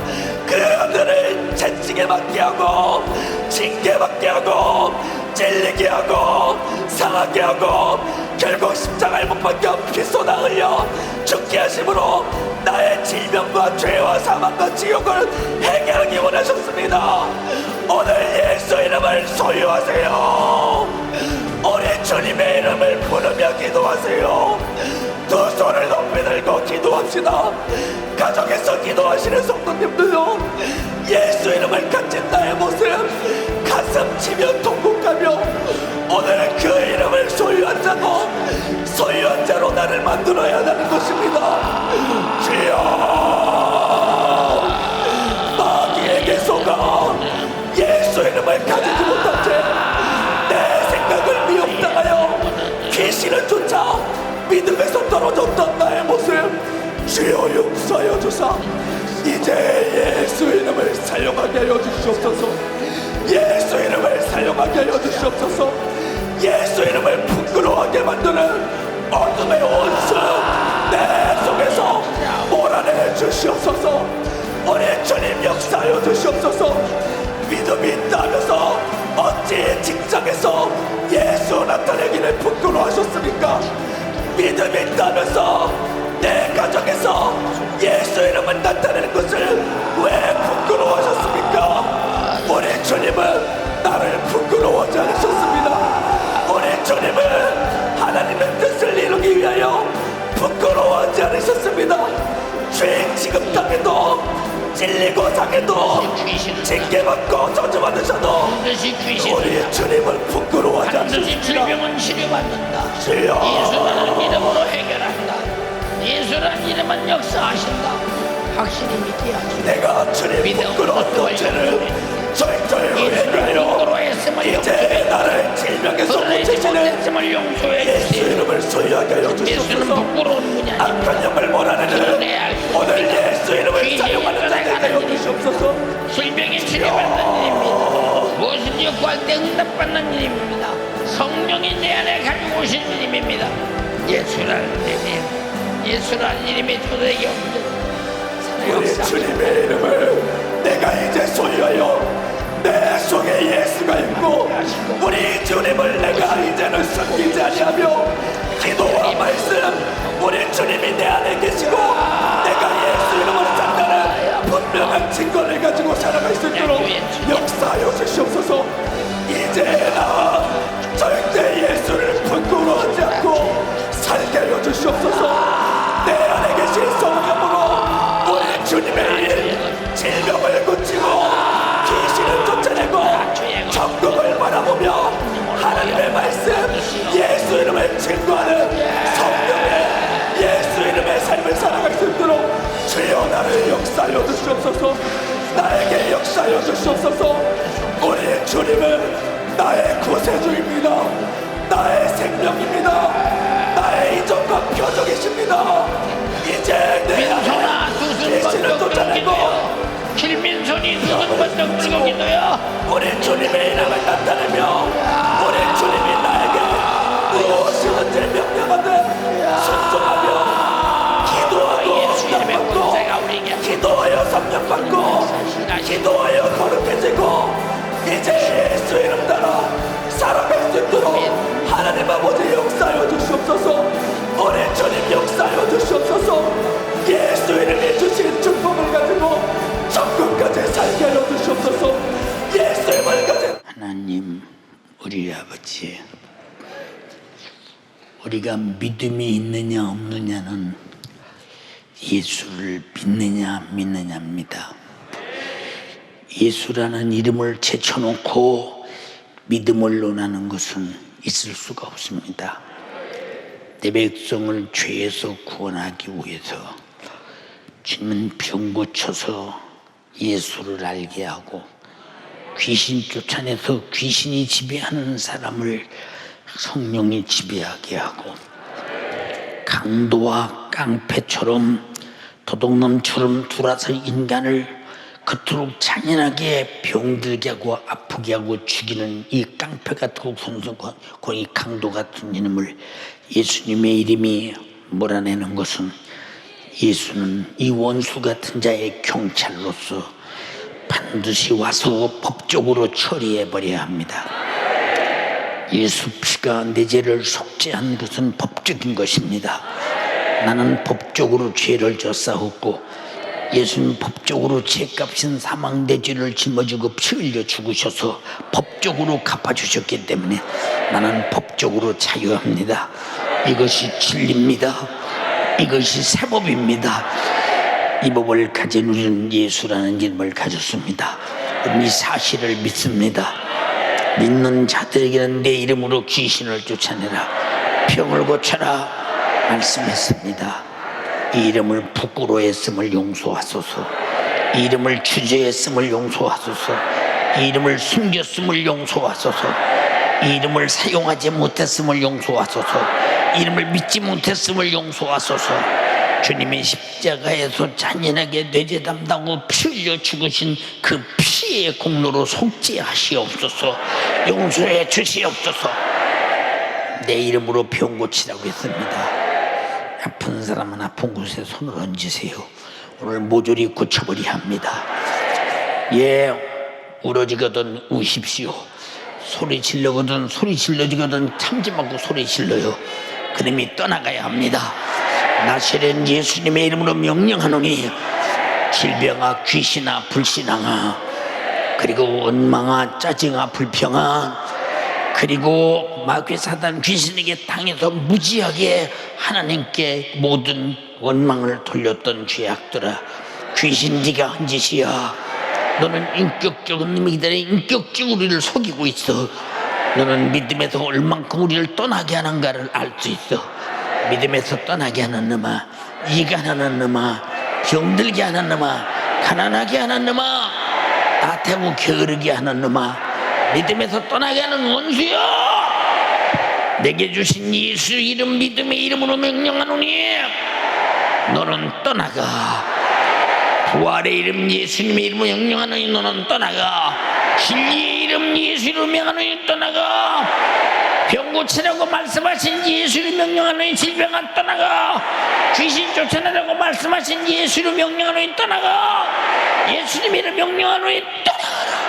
그 아들을 채찍에 맞게 하고 징계받게 하고 찔리게 하고 상하게 하고 결국 십자가에 못 박혀 피 쏟아 흘려 죽게 하심으로 나의 질병과 죄와 사망과 지옥을 해결하기 원하셨습니다. 오늘 예수 이름을 소유하세요. 우리 주님의 이름을 부르며 기도하세요. 두 손을 높이 들고 기도합시다. 가정에서 기도하시는 성도님들도 예수 이름을 가진 나의 모습 가슴 치며 통곡하며 오늘 그 이름을 소유한 자고 소유한 자로 나를 만들어야 하는 것입니다. 주여, 마귀에게 속아 예수 이름을 가지지 못한 채 내 생각을 미혹당하여 귀신을 쫓아 믿음에서 떨어졌던 나의 모습 주여 용서하여 주사 이제 예수 이름을 사용하게 하여 주시옵소서. 예수 이름을 사용하게 하여 주시옵소서. 예수 이름을 부끄러워하게 만드는 어둠의 원수 내 속에서 몰아내 주시옵소서. 우리 주님 역사하여 주시옵소서. 믿음이 있다면서 어찌 직장에서 예수 나타내기를 부끄러워하셨습니까? 믿음이 있다면서 내 가정에서 예수 이름을 나타내는 것을 왜 부끄러워하셨습니까? 우리 주님은 나를 부끄러워하지 않으셨습니다. 우리 주님은 하나님의 뜻을 이루기 위하여 부끄러워하지 않으셨습니다. 죄 지급당해도 찔리고 상해도 징계받고 저주받으셔도 반드시 귀신 우리 주님을 부끄러워하지 반드시 않으십니다. 질병은 치료받는다. 주여 예수라는 이름으로 해결한다. 예수라는 이름은 역사하신다. 확실히 믿게 하시고 내가 주님 부끄러웠던 죄를 절절히 예수라는 회개하여 부끄러워했음을 이제 용서해 나를 질병에서 그러지 고치시는 못했음을 용서해 예수 주시고 이름을 소유하게 하여 예수는 주시옵소서. 부끄러운 분이 아닙니다. 악한 영을 몰아내는 오늘 예수 이름을 사용하는 자들에게 하여 주시옵소서. 질병이 치료받는 일입니다. 무엇을 구할 때 응답받는 일입니다. 성령이 내 안에 가지고 오신 일입니다. 예수라는 이름, 예수라는 이름이 도대체 없는 우리 주님의 이름을 내가 이제 소유하여 내 속에 예수가 있고 우리 주님을 내가 이제는 숨기지 아니하며 기도와 말씀 우리 주님이 내 안에 계시고 내가 예수 이름을 산다는 분명한 증거를 가지고 살아갈 수 있도록 역사하여 주시옵소서. 이제 나 절대 예수를 부끄러워하지 않고 살게 하여 주시옵소서. 내 안에 계신 성령으로 우리 주님의 일 질병을 고치고 귀신을 쫓아내고 천국을 바라보며 하나님의 말씀 예수 이름을 증거하는 성령의 예수 이름의 삶을 살아갈 수 있도록 주여 나를 역사하여 주시옵소서. 나에게 역사하여 주시옵소서. 우리 주님은 나의 구세주입니다. 나의 생명입니다. 나의 이적과 표적이십니다. 이제 내 안에 귀신을 쫓아내고 길민손이 두손 번쩍 들고 기도요. 우리 주님의 이름을 나타내며 우리 주님이 나에게 무엇이든지 명령하듯 순종하며 기도하고 성령받고 기도하여 성령받고 기도하여 거룩해지고 이제 예수 이름 따라 살아갈 수 있도록 하나님 아버지 역사하여 주시옵소서. 우리 주님 역사하여 주시옵소서. 예수 이름이 주신 축복을 가지고 천국까지 살게 하여 주시옵소서. 예수 이름을 가진 하나님, 우리 아버지, 우리가 믿음이 있느냐 없느냐는 예수를 믿느냐 안 믿느냐입니다. 예수라는 이름을 제쳐놓고 믿음을 논하는 것은 있을 수가 없습니다. 내 백성을 죄에서 구원하기 위해서 주님은 병 고쳐서 예수를 알게 하고 귀신 쫓아내서 귀신이 지배하는 사람을 성령이 지배하게 하고 강도와 깡패처럼 도둑놈처럼 돌아서 인간을 그토록 잔인하게 병들게 하고 아프게 하고 죽이는 이 깡패 같은 손수건 이 강도 같은 이름을 예수님의 이름이 몰아내는 것은 예수는 이 원수 같은 자의 경찰로서 반드시 와서 법적으로 처리해버려야 합니다. 예수 피가 내 죄를 속죄한 것은 법적인 것입니다. 나는 법적으로 죄를 졌사옵고 예수님 법적으로 죄값인 사망 내 죄를 짊어지고 피 흘려 죽으셔서 법적으로 갚아주셨기 때문에 나는 법적으로 자유합니다. 이것이 진리입니다. 이것이 새법입니다. 이 법을 가진 우리는 예수라는 이름을 가졌습니다. 우리는 이 사실을 믿습니다. 믿는 자들에게는 내 이름으로 귀신을 쫓아내라, 병을 고쳐라 말씀했습니다. 이 이름을 부끄러워했음을 용서하소서. 이 이름을 주저했음을 용서하소서. 이 이름을 숨겼음을 용서하소서. 이 이름을 사용하지 못했음을 용서하소서. 이 이름을 믿지 못했음을 용서하소서. 주님의 십자가에서 잔인하게 뇌제 담당하고 피 흘려 죽으신 그 피의 공로로 속죄하시옵소서. 용서해 주시옵소서. 내 이름으로 병 고치라고 했습니다. 아픈 사람은 아픈 곳에 손을 얹으세요. 오늘 모조리 고쳐버려야 합니다. 예, 울어지거든 우십시오. 소리 질러거든 소리 질러지거든 참지 말고 소리 질러요. 그놈이 떠나가야 합니다. 나시렛 예수님의 이름으로 명령하노니 질병아, 귀신아, 불신앙아, 그리고 원망아, 짜증아, 불평아, 그리고 마귀 사단 귀신에게 당해서 무지하게 하나님께 모든 원망을 돌렸던 죄악들아, 귀신 네가 한 짓이야. 너는 인격적인 놈이들의 인격적으로 우리를 속이고 있어. 너는 믿음에서 얼만큼 우리를 떠나게 하는가를 알 수 있어. 믿음에서 떠나게 하는 놈아, 이간하는 놈아, 병들게 하는 놈아, 가난하게 하는 놈아, 나태하고 게으르게 하는 놈아, 믿음에서 떠나게 하는 원수여, 내게 주신 예수 이름 믿음의 이름으로 명령하노니 너는 떠나가. 부활의 이름 예수님의 이름으로 명령하노니 너는 떠나가. 진리의 이름 예수 이름으로 명령하노니 떠나가. 병 고치라고 말씀하신 예수 이름으로 명령하노니 질병아 떠나가. 귀신 쫓아내라고 말씀하신 예수 이름으로 명령하노니 떠나가. 예수님의 이름으로 명령하노니 떠나가라.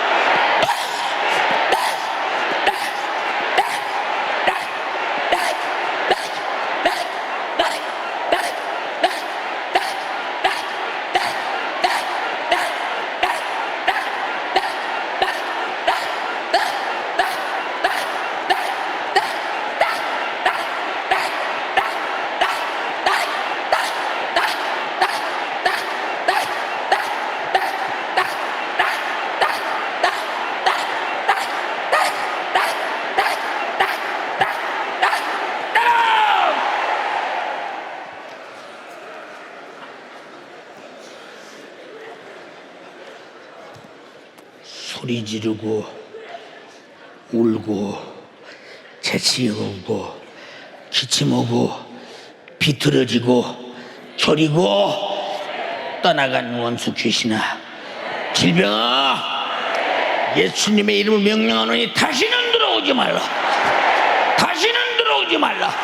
소리 지르고 울고 재치오고 기침오고 비틀어지고 저리고 떠나간 원수 귀신아, 질병아, 예수님의 이름을 명령하노니 다시는 들어오지 말라. 다시는 들어오지 말라.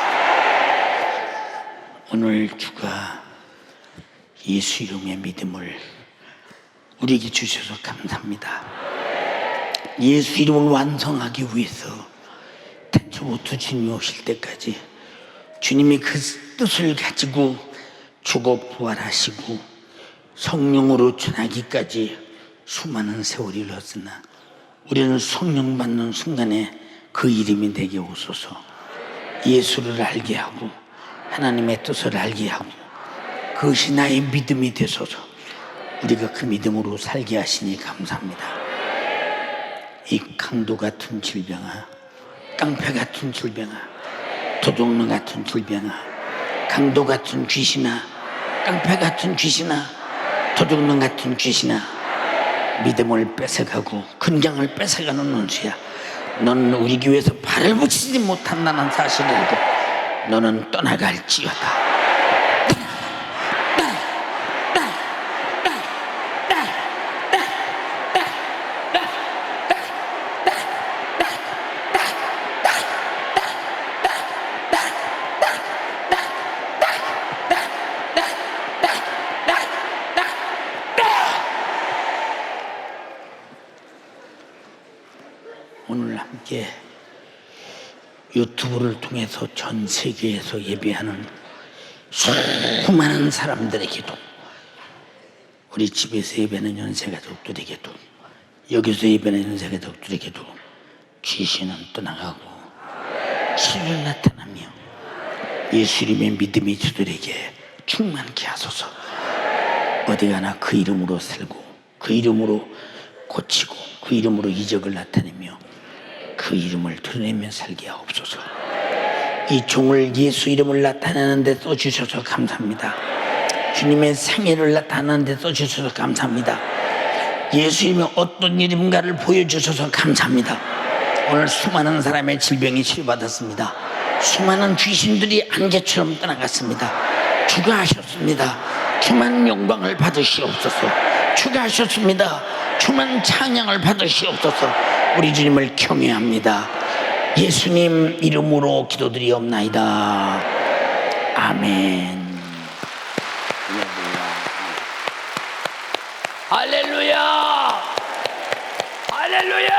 오늘 주가 예수 이름의 믿음을 우리에게 주셔서 감사합니다. 예수 이름을 완성하기 위해서 태초부터 주님이 오실 때까지 주님이 그 뜻을 가지고 죽어 부활하시고 성령으로 전하기까지 수많은 세월이 흘렀으나 우리는 성령 받는 순간에 그 이름이 내게 오소서. 예수를 알게 하고 하나님의 뜻을 알게 하고 그것이 나의 믿음이 되소서. 우리가 그 믿음으로 살게 하시니 감사합니다. 이 강도 같은 질병아, 깡패 같은 질병아, 도둑놈 같은 질병아, 강도 같은 귀신아, 깡패 같은 귀신아, 도둑놈 같은 귀신아, 믿음을 뺏어가고 건강을 뺏어가는 원수야. 너는 우리 교회에서 발을 붙이지 못한다는 사실을 알고 너는 떠나갈지어다. 오늘 함께 유튜브를 통해서 전 세계에서 예배하는 수많은 사람들에게도, 우리 집에서 예배하는 연세가족들에게도, 여기서 예배하는 연세가족들에게도 귀신은 떠나가고 치유를 나타나며 예수 이름의 믿음이 저들에게 충만케 하소서. 어디 가나 그 이름으로 살고 그 이름으로 고치고 그 이름으로 이적을 나타내며 그 이름을 드러내며 살게 하옵소서. 이 종을 예수 이름을 나타내는 데 써주셔서 감사합니다. 주님의 생애를 나타내는 데 써주셔서 감사합니다. 예수 이름이 어떤 이름인가를 보여주셔서 감사합니다. 오늘 수많은 사람의 질병이 치유받았습니다. 수많은 귀신들이 안개처럼 떠나갔습니다. 주가 하셨습니다. 주만 영광을 받으시옵소서. 주가 하셨습니다. 주만 찬양을 받으시옵소서. 우리 주님을 경외합니다. 예수님 이름으로 기도드리옵나이다. 아멘. 할렐루야. 할렐루야.